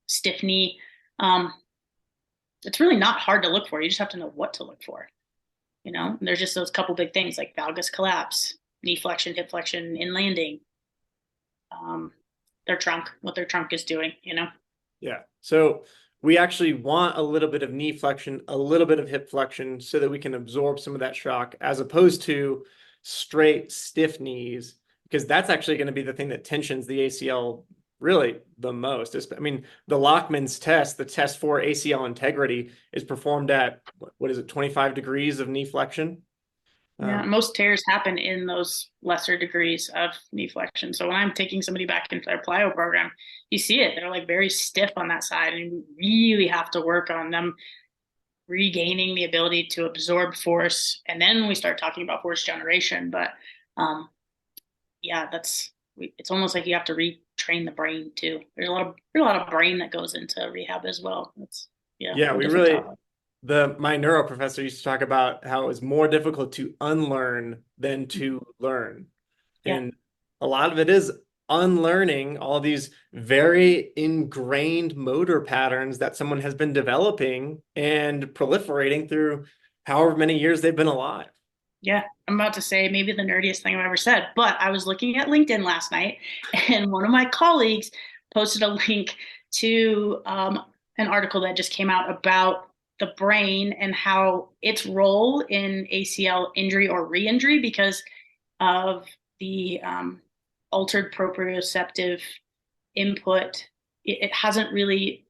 stiff knee. It's really not hard to look for. You just have to know what to look for. And there's just those couple big things like valgus collapse, knee flexion, hip flexion in landing, what their trunk is doing. Yeah. So we actually want a little bit of knee flexion, a little bit of hip flexion so that we can absorb some of that shock as opposed to straight stiff knees because that's actually going to be the thing that tensions the ACL really the most. I mean, the Lockman's test, the test for ACL integrity, is performed at what is it, 25 degrees of knee flexion? Yeah, most tears happen in those lesser degrees of knee flexion. So when I'm taking somebody back into their plyo program, you see it. They're like very stiff on that side, and you really have to work on them regaining the ability to absorb force. And then we start talking about force generation. But yeah, it's almost like you have to retrain the brain too. There's a lot of brain that goes into rehab as well. That's Yeah, a we different really topic. my neuro professor used to talk about how it was more difficult to unlearn than to learn. Yeah. And a lot of it is unlearning all these very ingrained motor patterns that someone has been developing and proliferating through however many years they've been alive. Yeah, I'm about to say maybe the nerdiest thing I've ever said, but I was looking at LinkedIn last night, and one of my colleagues posted a link to an article that just came out about the brain and how its role in ACL injury or re-injury because of the altered proprioceptive input. It hasn't really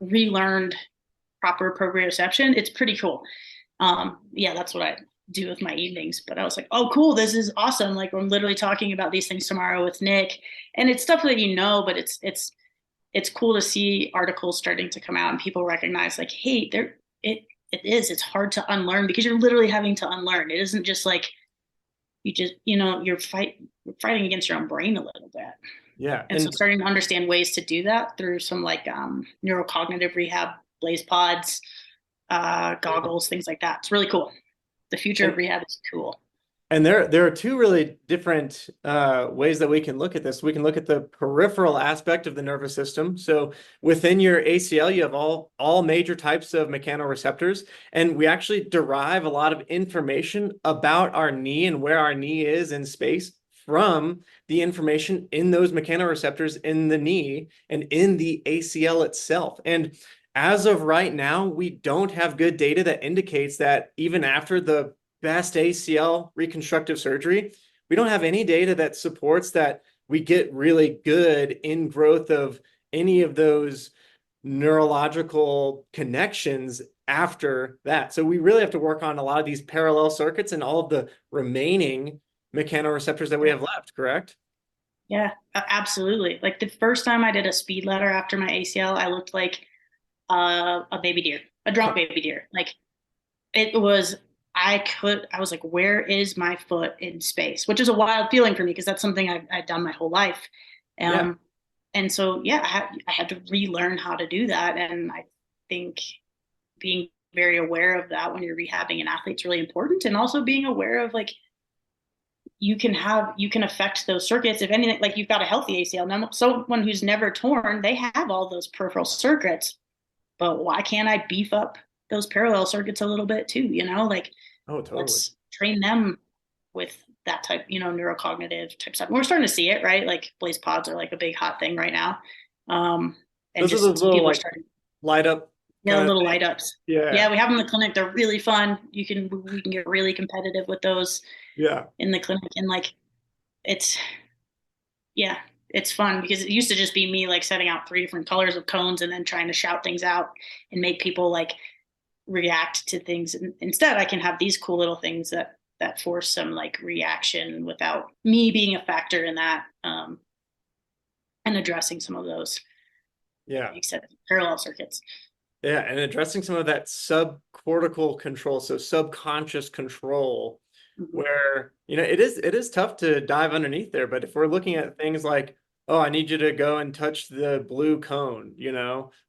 relearned proper proprioception. It's pretty cool. Yeah, that's what I do with my evenings. But I was like, oh, cool, this is awesome. Like I'm literally talking about these things tomorrow with Nick, and it's stuff that but it's cool to see articles starting to come out and people recognize like, hey, it's hard to unlearn because you're literally having to unlearn. It isn't just like you're fighting against your own brain a little bit. Yeah. And so starting to understand ways to do that through some like neurocognitive rehab, blaze pods, goggles, things like that. It's really cool. The future of rehab is cool. And there are two really different ways that we can look at this. We can look at the peripheral aspect of the nervous system. So within your ACL, you have all major types of mechanoreceptors, and we actually derive a lot of information about our knee and where our knee is in space from the information in those mechanoreceptors in the knee and in the ACL itself. And as of right now, we don't have good data that indicates that even after the best ACL reconstructive surgery, we don't have any data that supports that we get really good in growth of any of those neurological connections after that. So we really have to work on a lot of these parallel circuits and all of the remaining mechanoreceptors that we have left, correct? Yeah, absolutely. Like the first time I did a speed ladder after my ACL, I looked like a baby deer, a drunk baby deer. Like it was, I was like, where is my foot in space? Which is a wild feeling for me because that's something I've done my whole life. Yeah. And so, yeah, I had to relearn how to do that. And I think being very aware of that when you're rehabbing an athlete is really important. And also being aware of like, you can affect those circuits. If anything, like you've got a healthy ACL. Now, someone who's never torn, they have all those peripheral circuits, but why can't I beef up those parallel circuits a little bit too? Like Oh, totally. let's train them with that type, neurocognitive type stuff. We're starting to see it, right? Like blaze pods are like a big hot thing right now. And Those are those just little people are like starting, light up kind of little thing. light ups. Yeah. Yeah, we have them in the clinic. They're really fun. We can get really competitive with those Yeah. in the clinic. And like, it's, yeah, it's fun because it used to just be me like setting out three different colors of cones and then trying to shout things out and make people like react to things. And instead, I can have these cool little things that force some like reaction without me being a factor in that, and addressing some of those, Yeah. like you said, parallel circuits. Yeah. And addressing some of that subcortical control, so subconscious control, Mm-hmm. where, it is tough to dive underneath there. But if we're looking at things like, oh, I need you to go and touch the blue cone,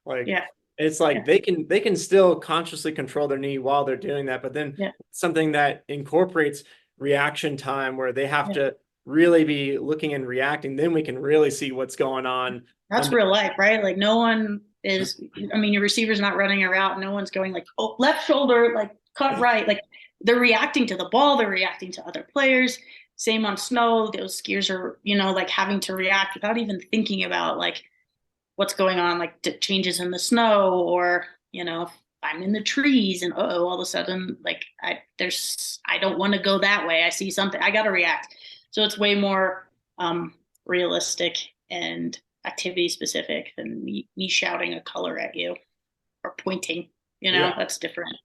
like Yeah, it's like yeah, they can still consciously control their knee while they're doing that. But then yeah, something that incorporates reaction time where they have yeah. to really be looking and reacting, then we can really see what's going on That's under. real life, right? Like no one is. I mean, your receiver's not running a route. No one's going like, oh, left shoulder, like cut right. Like they're reacting to the ball. They're reacting to other players. Same on snow. Those skiers are, like having to react without even thinking about like what's going on, like changes in the snow, or if I'm in the trees and all of a sudden, like I don't want to go that way. I see something, I got to react. So it's way more realistic and activity specific than me shouting a color at you or pointing. Yeah. That's different.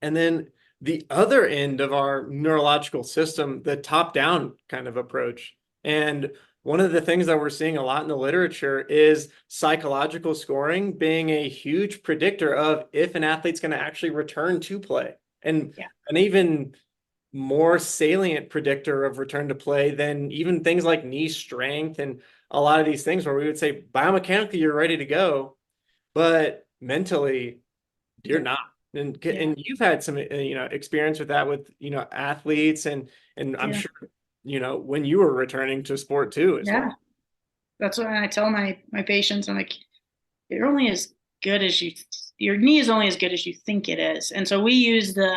And then the other end of our neurological system, the top down kind of approach. And one of the things that we're seeing a lot in the literature is psychological scoring being a huge predictor of if an athlete's going to actually return to play. And Yeah. an even more salient predictor of return to play than even things like knee strength and a lot of these things where we would say biomechanically you're ready to go, but mentally you're Yeah. not. Yeah. And you've had some experience with that with athletes and I'm Yeah. sure when you were returning to sport too as Yeah. well. That's what I tell my patients. I'm like, you're only as good as your knee is only as good as you think it is. And so we use the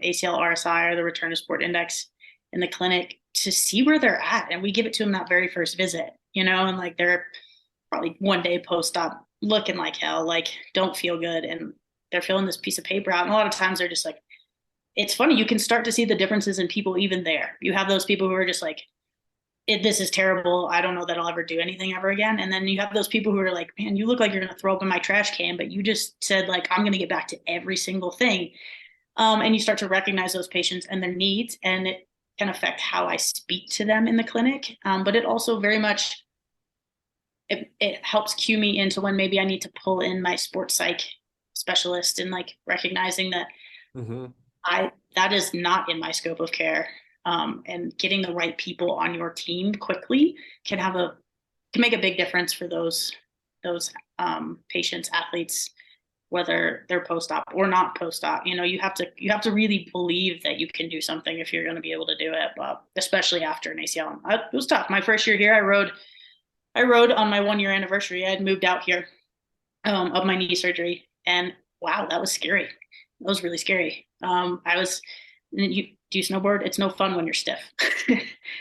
ACL RSI, or the return to sport index, in the clinic to see where they're at. And we give it to them that very first visit, and like they're probably one day post-op looking like hell, like don't feel good. And they're filling this piece of paper out. And a lot of times they're just like, it's funny, you can start to see the differences in people even there. You have those people who are just like, this is terrible. I don't know that I'll ever do anything ever again. And then you have those people who are like, man, you look like you're going to throw up in my trash can, but you just said like, I'm going to get back to every single thing. And you start to recognize those patients and their needs, and it can affect how I speak to them in the clinic. But it also very much, it helps cue me into when maybe I need to pull in my sports psych specialist, and like recognizing that Mm-hmm. that is not in my scope of care. And getting the right people on your team quickly can make a big difference for those patients, athletes, whether they're post-op or not post-op. You have to really believe that you can do something if you're going to be able to do it. But especially after an ACL, it was tough. My first year here, I rode on my 1 year anniversary. I had moved out here of my knee surgery, and wow, that was scary. That was really scary. You do you snowboard? It's no fun when you're stiff.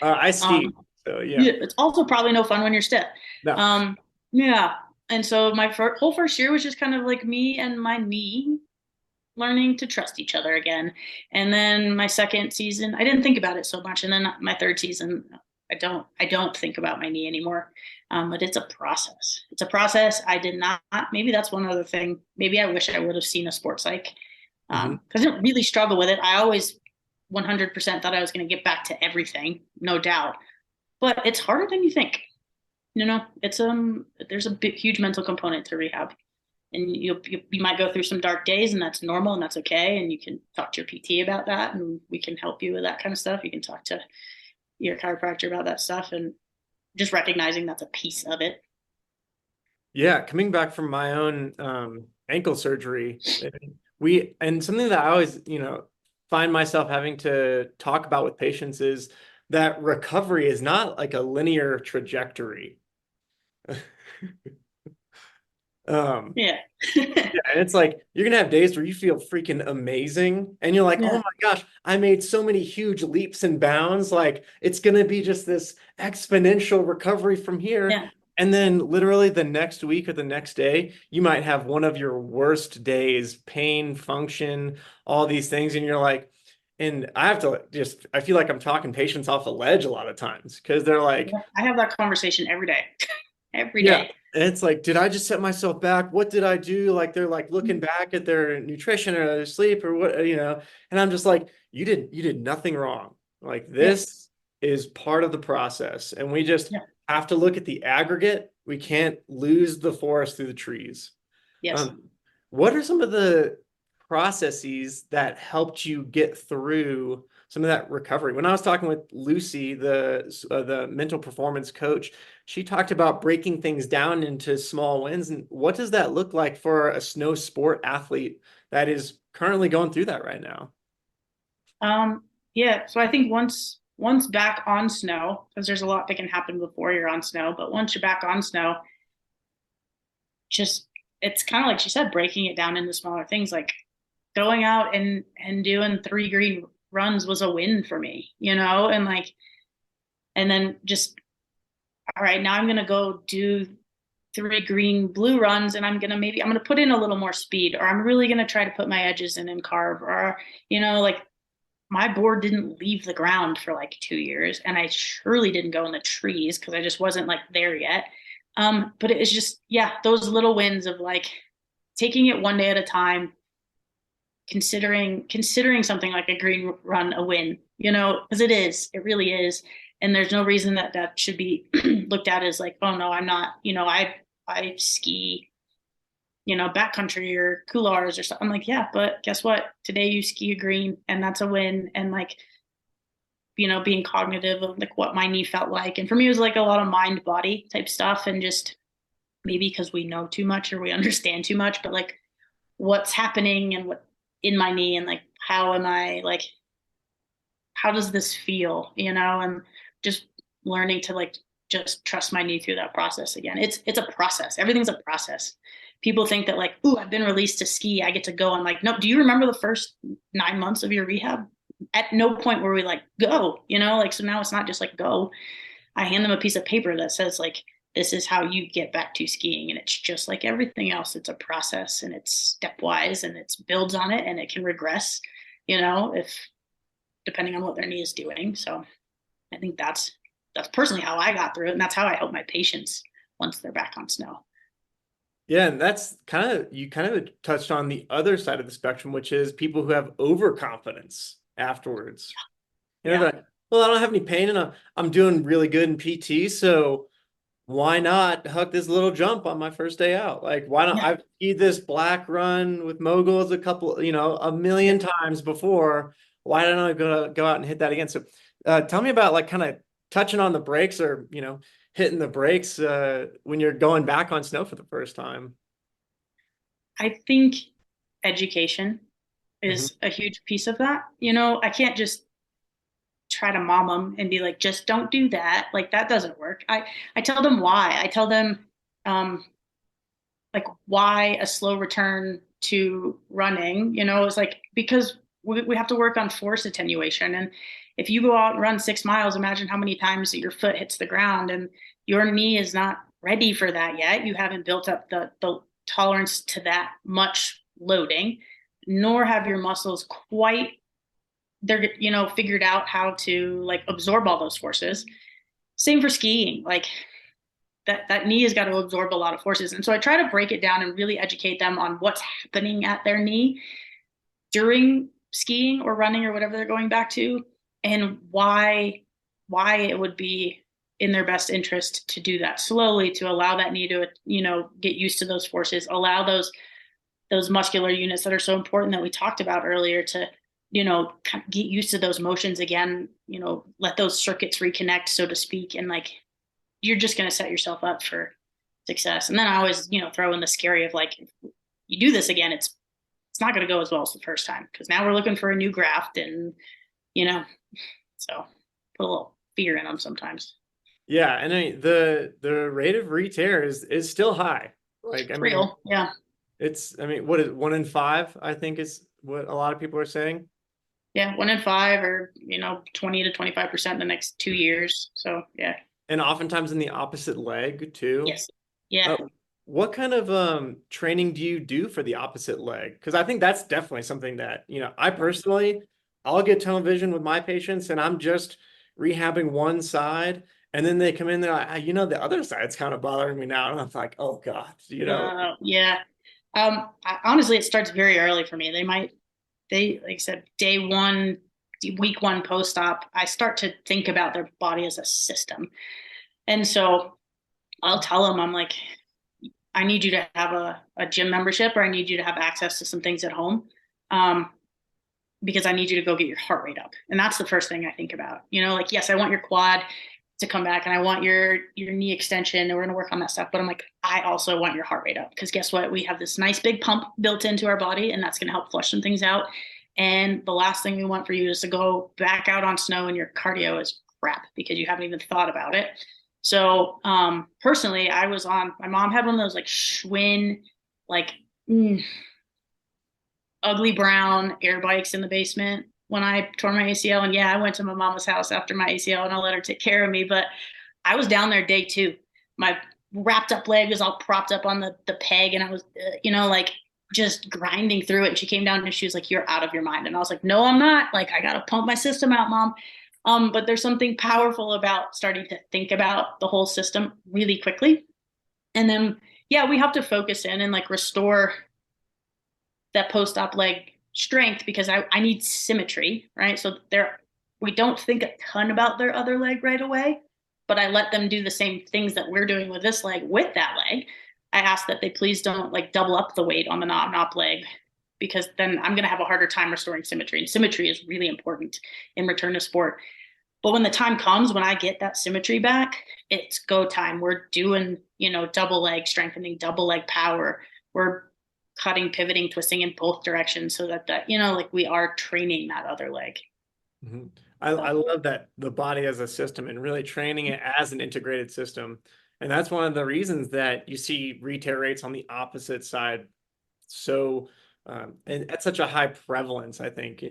I ski, um, so yeah. yeah, it's also probably no fun when you're stiff. No. Yeah. And so my whole first year was just kind of like me and my knee learning to trust each other again. And then my second season, I didn't think about it so much. And then my third season, I don't think about my knee anymore. But it's a process. It's a process. I did not. Maybe that's one other thing. Maybe I wish I would have seen a sports psych, Mm-hmm. because I didn't really struggle with it. I always 100% thought I was going to get back to everything, no doubt. But it's harder than you think. It's there's a big, huge mental component to rehab, and you might go through some dark days, and that's normal, and that's okay. And you can talk to your PT about that, and we can help you with that kind of stuff. You can talk to your chiropractor about that stuff, and just recognizing that's a piece of it. Yeah, coming back from my own ankle surgery, and something that I always, find myself having to talk about with patients is that recovery is not like a linear trajectory. Um, Yeah. yeah, and it's like you're gonna have days where you feel freaking amazing, and you're like, oh Yeah. my gosh, I made so many huge leaps and bounds. Like it's gonna be just this exponential recovery from here. Yeah. And then literally the next week or the next day, you might have one of your worst days, pain, function, all these things, and you're like, and I have to just, I feel like I'm talking patients off the ledge a lot of times because they're like, Yeah. I have that conversation every day. Every yeah. day. And it's like, did I just set myself back? What did I do? Like they're like looking back at their nutrition or their sleep or what. And I'm just like, you did nothing wrong. Like Yeah. this is part of the process. And we just Yeah. have to look at the aggregate. We can't lose the forest through the trees. Yes. Um, what are some of the processes that helped you get through some of that recovery? When I was talking with Lucy, the mental performance coach, she talked about breaking things down into small wins. And what does that look like for a snow sport athlete that is currently going through that right now? Um, yeah. So I think once back on snow, because there's a lot that can happen before you're on snow, but once you're back on snow, just it's kind of like she said, breaking it down into smaller things. Like going out and doing 3 green runs was a win for me, and like, and then just, all right, now I'm gonna go do 3 green blue runs, and I'm gonna put in a little more speed, or I'm really gonna try to put my edges in and carve, or like my board didn't leave the ground for like 2 years, and I surely didn't go in the trees because I just wasn't like there yet. But it was just, yeah, those little wins of like taking it one day at a time, considering something like a green run a win, because it really is. And there's no reason that that should be looked at as like, oh no, I'm not, I ski, backcountry or couloirs or something. I'm like, yeah, but guess what? Today you ski a green and that's a win. And like, being cognitive of like what my knee felt like. And for me, it was like a lot of mind body type stuff, and just maybe because we know too much or we understand too much, but like what's happening and what in my knee, and like how am I, like how does this feel, and just learning to like just trust my knee through that process again. It's a process. Everything's a process. People think that like, ooh, I've been released to ski, I get to go. I'm like, no, do you remember the first 9 months of your rehab? At no point were we like, go, like, so now it's not just like go. I hand them a piece of paper that says like, this is how you get back to skiing. And it's just like everything else. It's a process, and it's stepwise, and it builds on it, and it can regress, if depending on what their knee is doing. So I think that's personally how I got through it. And that's how I help my patients once they're back on snow. Yeah, and that's you kind of touched on the other side of the spectrum, which is people who have overconfidence afterwards. Yeah. That, well, I don't have any pain and I'm doing really good in PT, so why not huck this little jump on my first day out? Like, why not? Yeah. I've skied this black run with moguls a million times before. Why don't I go out and hit that again? So, tell me about like kind of touching on the brakes, or hitting the brakes when you're going back on snow for the first time. I think education Hmm. is a huge piece of that. I can't just try to mom them and be like, just don't do that. Like that doesn't work. I tell them why. I tell them um like why a slow return to running, it's like because we have to work on force attenuation. And if you go out and run 6 miles, imagine how many times that your foot hits the ground, and your knee is not ready for that yet. You haven't built up the tolerance to that much loading, nor have your muscles quite they're figured out how to like absorb all those forces. Same for skiing. Like that knee has got to absorb a lot of forces. And so I try to break it down and really educate them on what's happening at their knee during skiing or running or whatever they're going back to, and why it would be in their best interest to do that slowly, to allow that knee to get used to those forces, allow those muscular units that are so important that we talked about earlier to get used to those motions again, let those circuits reconnect, so to speak. And like you're just going to set yourself up for success. And then I always throw in the scary of like, if you do this again, it's not going to go as well as the first time, because now we're looking for a new graft. And you know so put a little fear in them sometimes. Yeah, and I mean the rate of re-tear is still high. Like, I It's mean, real. Yeah. what is 1 in 5, I think is what a lot of people are saying. Yeah, 1 in 5, or 20 to 25% the next 2 years. So yeah. And oftentimes in the opposite leg too. Yes. Yeah. Uh, what kind of training do you do for the opposite leg? Because I think that's definitely something that, I personally, I'll get tunnel vision with my patients and I'm just rehabbing one side. And then they come in there, like, "Ah, the other side's kind of bothering me now." And I'm like, oh God, Yeah. Honestly, it starts very early for me. They like I said, day one, week one post-op, I start to think about their body as a system. And so I'll tell them, I'm like, I need you to have a gym membership, or I need you to have access to some things at home. Um, because I need you to go get your heart rate up. And that's the first thing I think about. Like, yes, I want your quad to come back, and I want your knee extension, and we're going to work on that stuff. But I'm like, I also want your heart rate up, because guess what? We have this nice big pump built into our body, and that's going to help flush some things out. And the last thing we want for you is to go back out on snow and your cardio is crap because you haven't even thought about it. So personally, my mom had one of those like Schwinn, like mm, ugly brown air bikes in the basement when I tore my ACL. And yeah, I went to my mama's house after my ACL and I let her take care of me. But I was down there day two. My wrapped up leg was all propped up on the peg, and I was, like just grinding through it. And she came down and she was like, "You're out of your mind." And I was like, "No, I'm not. Like, I got to pump my system out, mom." But there's something powerful about starting to think about the whole system really quickly. And then, yeah, we have to focus in and like restore that post-op leg strength because I need symmetry, right? So we don't think a ton about their other leg right away, but I let them do the same things that we're doing with this leg with that leg. I ask that they please don't like double up the weight on the non-op leg because then I'm going to have a harder time restoring symmetry. And symmetry is really important in return to sport. But when the time comes, when I get that symmetry back, it's go time. We're doing, double leg strengthening, double leg power. We're cutting, pivoting, twisting in both directions so that like we are training that other leg. Mhm. I love that the body as a system and really training it as an integrated system. And that's one of the reasons that you see re-tear rates on the opposite side. So, and at such a high prevalence, I think,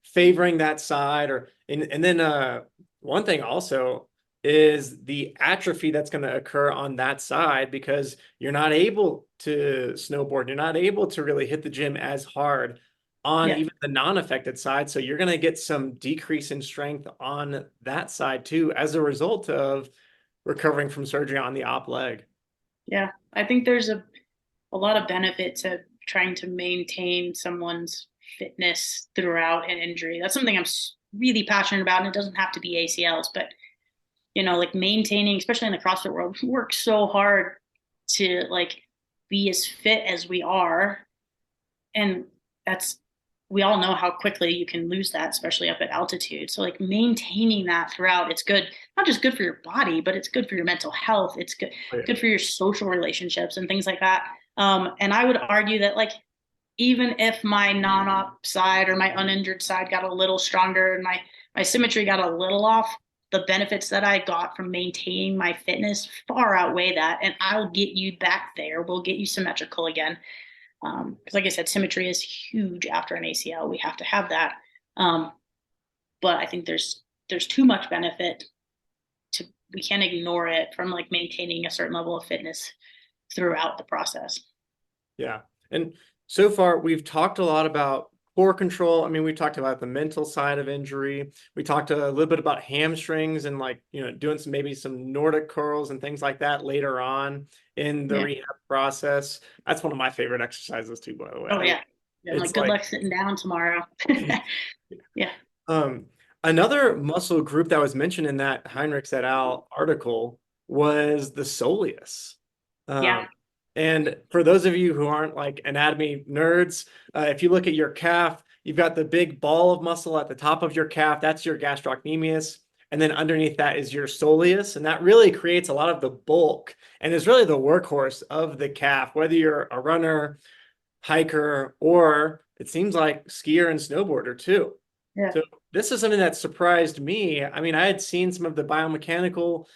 favoring that side and then one thing also is the atrophy that's going to occur on that side because you're not able to snowboard. You're not able to really hit the gym as hard on Yeah. even the non-affected side. So you're going to get some decrease in strength on that side too, as a result of recovering from surgery on the op leg. Yeah. I think there's a lot of benefit to trying to maintain someone's fitness throughout an injury. That's something I'm really passionate about. And it doesn't have to be ACLs, but like maintaining, especially in the CrossFit world, we work so hard to like be as fit as we are. And that's, we all know how quickly you can lose that, especially up at altitude. So like maintaining that throughout, it's good, not just good for your body, but it's good for your mental health. It's Oh, yeah. good for your social relationships and things like that. And I would argue that like, even if my non-op side or my uninjured side got a little stronger and my symmetry got a little off, the benefits that I got from maintaining my fitness far outweigh that. And I'll get you back there. We'll get you symmetrical again. Because like I said, symmetry is huge after an ACL. We have to have that. Um, but I think there's too much benefit to we can't ignore it from like maintaining a certain level of fitness throughout the process. Yeah. And so far, we've talked a lot about core control. I mean, we talked about the mental side of injury. We talked a little bit about hamstrings and like, doing maybe some Nordic curls and things like that later on in the Yeah. rehab process. That's one of my favorite exercises too, by the way. Oh yeah. And like It's good like, luck sitting down tomorrow. Yeah. um, another muscle group that was mentioned in that Heinrich et al. Article was the soleus. Um, Yeah. and for those of you who aren't like anatomy nerds, if you look at your calf, you've got the big ball of muscle at the top of your calf. That's your gastrocnemius. And then underneath that is your soleus. And that really creates a lot of the bulk and is really the workhorse of the calf, whether you're a runner, hiker, or it seems like skier and snowboarder too. Yeah. So this is something that surprised me. I mean, I had seen some of the biomechanical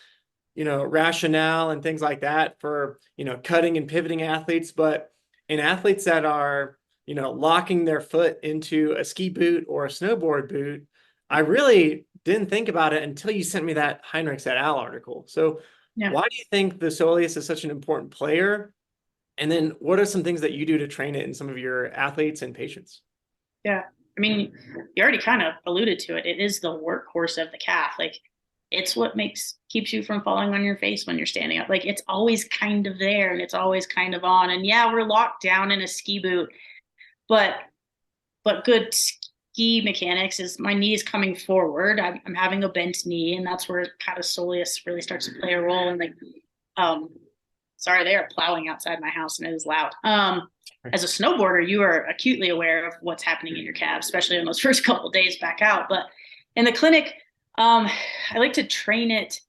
rationale and things like that for, cutting and pivoting athletes. But in athletes that are, locking their foot into a ski boot or a snowboard boot, I really didn't think about it until you sent me that Heinrich et al. Article. So Yeah. why do you think the soleus is such an important player? And then what are some things that you do to train it in some of your athletes and patients? Yeah. I mean, you already kind of alluded to it. It is the workhorse of the calf. Like it's what keeps you from falling on your face when you're standing up. Like it's always kind of there and it's always kind of on. And yeah, we're locked down in a ski boot, but good ski mechanics is my knee is coming forward. I'm having a bent knee, and that's where kind of soleus really starts to play a role. And like, um, sorry, they are plowing outside my house, and it is loud. As a snowboarder, you are acutely aware of what's happening in your calves, especially in those first couple of days back out. But in the clinic, I like to train it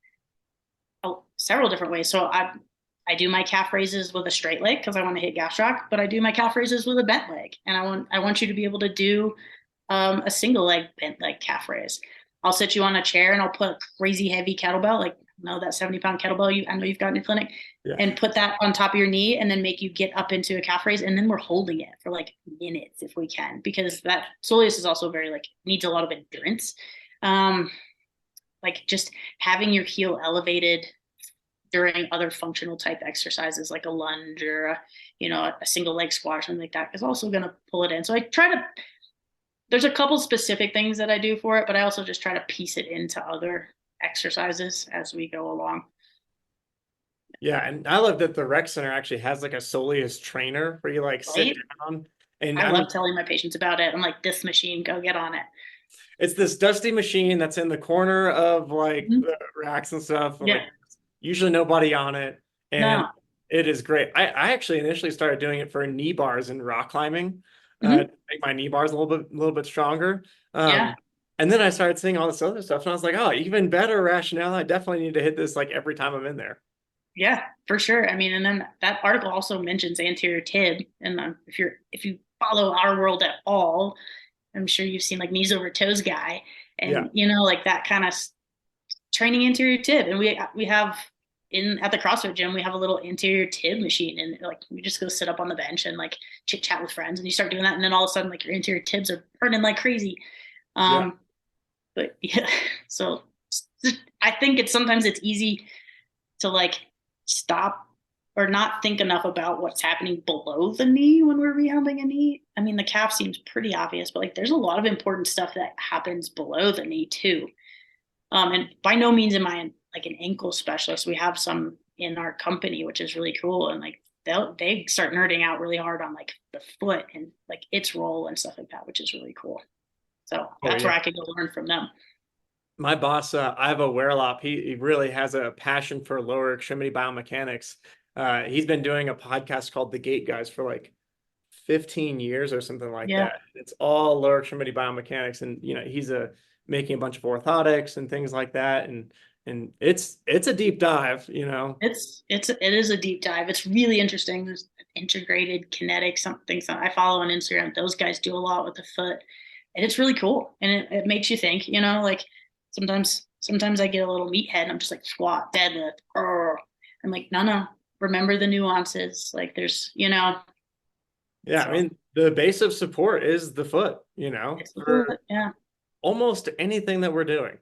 several different ways. So I do my calf raises with a straight leg because I want to hit gastroc, but I do my calf raises with a bent leg, and I want you to be able to do a single leg bent leg calf raise. I'll sit you on a chair and I'll put a crazy heavy kettlebell, like that 70-pound kettlebell I know you've got in your clinic, Yeah. and put that on top of your knee, and then make you get up into a calf raise, and then we're holding it for like minutes if we can, because that soleus is also very like needs a lot of endurance. Like just having your heel elevated during other functional type exercises like a lunge or a single leg squat, something like that is also going to pull it in. So I try to, there's a couple specific things that I do for it, but I also just try to piece it into other exercises as we go along. Yeah, and I love that the rec center actually has like a soleus trainer where you like sit Right? down. And I I mean, love telling my patients about it. I'm like, this machine, go get on it. it's this dusty machine that's in the corner of like Mhm. the racks and stuff. Yeah. Like usually nobody on it, and No. it is great. I actually initially started doing it for knee bars and rock climbing, to Hmm. make my knee bars a little bit stronger. Yeah. And then I started seeing all this other stuff, and I was like, oh, even better rationale. I definitely need to hit this like every time I'm in there. Yeah, for sure. I mean, and then that article also mentions anterior tib. And if you follow our world at all, I'm sure you've seen like knees over toes guy, Yeah, and like that kind of training anterior tib. And we have in at the CrossFit gym, we have a little anterior tib machine, and like we just go sit up on the bench and like chit chat with friends, and you start doing that, and then all of a sudden like your anterior tibs are burning like crazy. yeah. But yeah, so I think sometimes it's easy to like stop or not think enough about what's happening below the knee when we're rehabbing a knee. I mean, the calf seems pretty obvious, but like there's a lot of important stuff that happens below the knee too. And by no means am I like an ankle specialist. We have some in our company, which is really cool. And like they start nerding out really hard on like the foot and like its role and stuff like that, which is really cool. So Oh that's where yeah. I could go learn from them. My boss, Ivo Werlop, he really has a passion for lower extremity biomechanics. He's been doing a podcast called The Gate Guys for like 15 years or something like Yeah. that. It's all lower extremity biomechanics, and he's making a bunch of orthotics and things like that, and it's a deep dive. It is a deep dive. It's really interesting. There's integrated kinetic something. I follow on Instagram. Those guys do a lot with the foot, and it's really cool. And it makes you think. Like sometimes I get a little meathead. And I'm just like squat, deadlift. I'm like, no. Remember the nuances. Like there's. Yeah, I So mean the base of support is the foot, it's the for foot. Yeah. almost anything that we're doing.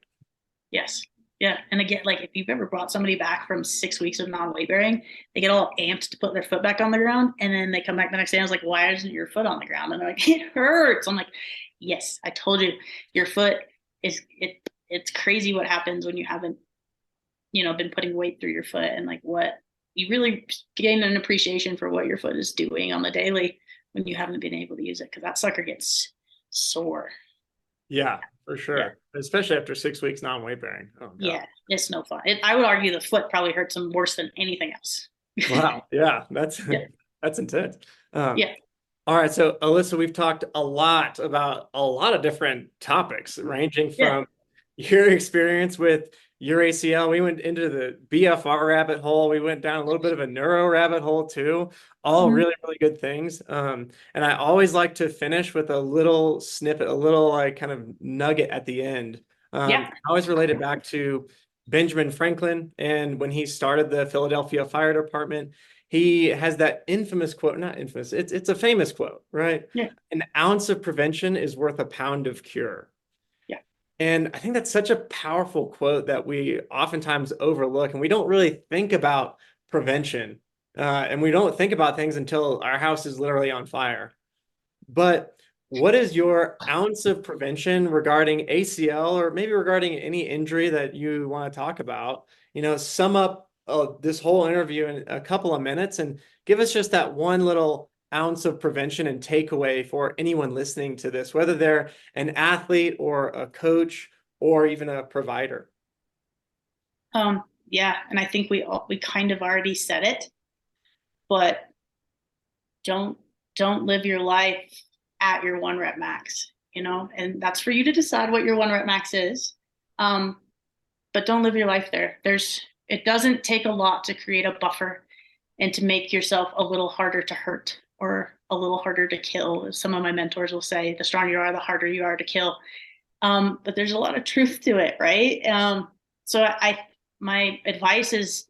Yes. Yeah. And again, like if you've ever brought somebody back from 6 weeks of non-weight bearing, they get all amped to put their foot back on the ground. And then they come back the next day. I was like, why isn't your foot on the ground? And they're like, it hurts. I'm like, yes, I told you your foot it's crazy what happens when you haven't, been putting weight through your foot and like what you really gain an appreciation for what your foot is doing on the daily when you haven't been able to use it. Cause that sucker gets sore. Yeah, for Yeah. sure. Especially after 6 weeks non-weight bearing. Oh God. Yeah, it's no fun. I would argue the foot probably hurts them worse than anything else. Wow. Yeah, that's Yeah, that's intense. Um, yeah, all right, so Alyssa, we've talked a lot about a lot of different topics, ranging yeah. from your experience with your ACL. We went into the BFR rabbit hole. We went down a little bit of a neuro rabbit hole too. All Mhm. really, really good things. And I always like to finish with a little snippet, a little like kind of nugget at the end. Yeah. I always relate it back to Benjamin Franklin and when he started the Philadelphia Fire Department. He has that infamous quote, not infamous, it's a famous quote, right? Yeah. An ounce of prevention is worth a pound of cure. Yeah. And I think that's such a powerful quote that we oftentimes overlook, and we don't really think about prevention. And we don't think about things until our house is literally on fire. But what is your ounce of prevention regarding ACL or maybe regarding any injury that you want to talk about? Sum up this whole interview in a couple of minutes and give us just that one little ounce of prevention and takeaway for anyone listening to this, whether they're an athlete or a coach or even a provider. Yeah, and I think we kind of already said it, but don't don't live your life at your 1 rep max, and that's for you to decide what your 1 rep max is. Um, but don't live your life there. It doesn't take a lot to create a buffer and to make yourself a little harder to hurt or a little harder to kill. Some of my mentors will say, the stronger you are, the harder you are to kill. But there's a lot of truth to it, right? So my advice is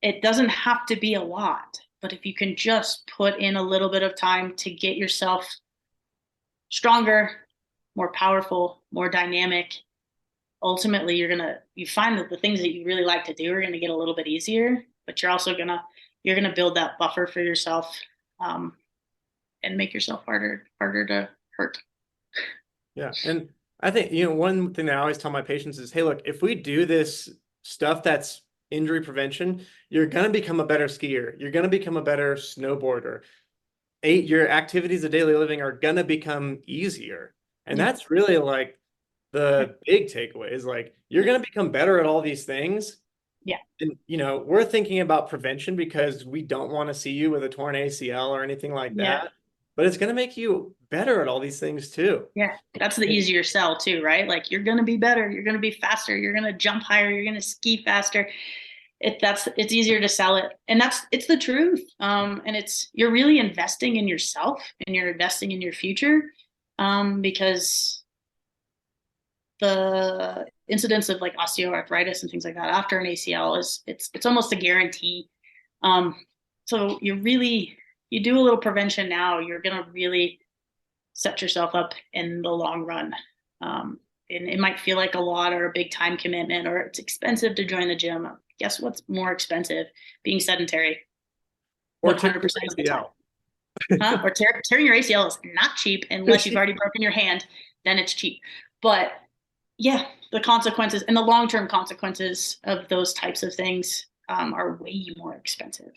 it doesn't have to be a lot, but if you can just put in a little bit of time to get yourself stronger, more powerful, more dynamic, ultimately you find that the things that you really like to do are gonna get a little bit easier, but you're gonna build that buffer for yourself, um, and make yourself harder to hurt. Yeah. And I think, one thing that I always tell my patients is, hey, look, if we do this stuff that's injury prevention, you're going to become a better skier. You're going to become a better snowboarder. Your activities of daily living are going to become easier. And Yeah. that's really like the big takeaway is like, you're going to become better at all these things. Yeah. And, we're thinking about prevention because we don't want to see you with a torn ACL or anything like Yeah. that. But it's going to make you better at all these things too. Yeah. That's the easier sell too, right? Like you're gonna be better, you're gonna be faster, you're gonna jump higher, you're gonna ski faster. It's easier to sell it. And it's the truth. And you're really investing in yourself and you're investing in your future. Because the incidence of like osteoarthritis and things like that after an ACL it's almost a guarantee. Um, so you do a little prevention now, you're gonna really set yourself up in the long run. And it might feel like a lot or a big time commitment or it's expensive to join the gym. Guess what's more expensive? Being sedentary Or 100% of the time. ACL. Huh? Or tearing your ACL is not cheap unless you've already broken your hand, then it's cheap. But yeah, the consequences and the long-term consequences of those types of things are way more expensive.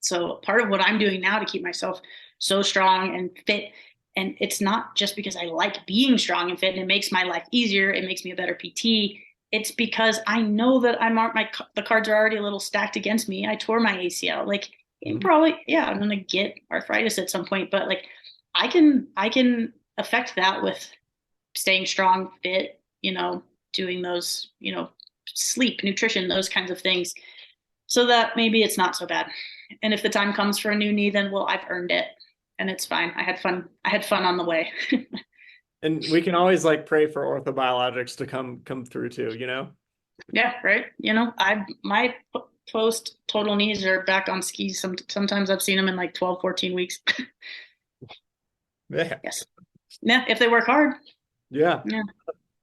So part of what I'm doing now to keep myself so strong and fit, and it's not just because I like being strong and fit and it makes my life easier, it makes me a better PT. It's because I know that the cards are already a little stacked against me. I tore my ACL. Like probably, yeah, I'm gonna get arthritis at some point, but like I can affect that with staying strong, fit, doing those, sleep, nutrition, those kinds of things, so that maybe it's not so bad. And if the time comes for a new knee, then well, I've earned it and it's fine. I had fun. I had fun on the way. And we can always like pray for orthobiologics to come through too, Yeah, right. My post total knees are back on skis. Sometimes I've seen them in like 12, 14 weeks. Yeah. Yes. Yeah, if they work hard. Yeah. Yeah.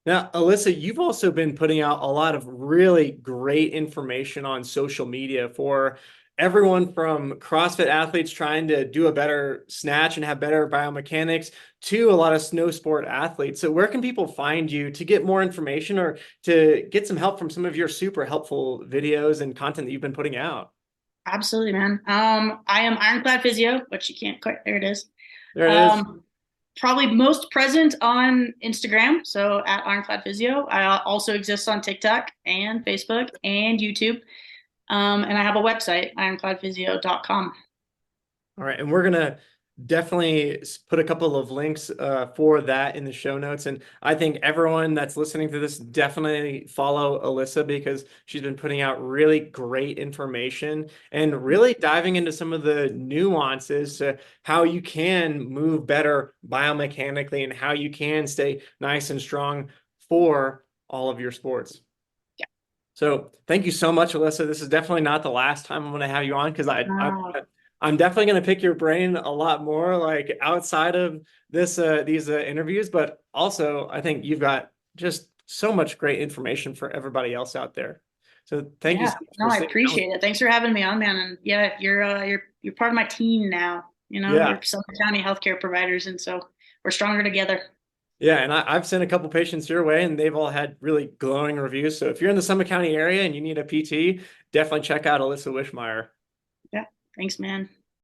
Now, Alyssa, you've also been putting out a lot of really great information on social media for everyone from CrossFit athletes trying to do a better snatch and have better biomechanics to a lot of snow sport athletes. So where can people find you to get more information or to get some help from some of your super helpful videos and content that you've been putting out? Absolutely, man. I am Ironclad Physio, which you can't quite, there it is. There it is. Probably most present on Instagram, so at Ironclad Physio. I also exist on TikTok and Facebook and YouTube. And I have a website, ironcladphysio.com. All right. And we're going to definitely put a couple of links for that in the show notes. And I think everyone that's listening to this definitely follow Alyssa because she's been putting out really great information and really diving into some of the nuances to how you can move better biomechanically and how you can stay nice and strong for all of your sports. Yeah. So thank you so much, Alyssa. This is definitely not the last time I'm going to have you on because I'm definitely going to pick your brain a lot more like outside of these interviews, but also I think you've got just so much great information for everybody else out there. So thank you Yeah. so much No, for I sitting down. appreciate it. Thanks for having me on, man. And yeah, you're part of my team now. Yeah. You're Summit County healthcare providers, and so we're stronger together. Yeah, and I've sent a couple patients your way and they've all had really glowing reviews. So if you're in the Summit County area and you need a PT, definitely check out Alyssa Wischmeyer. Yeah. Thanks, man.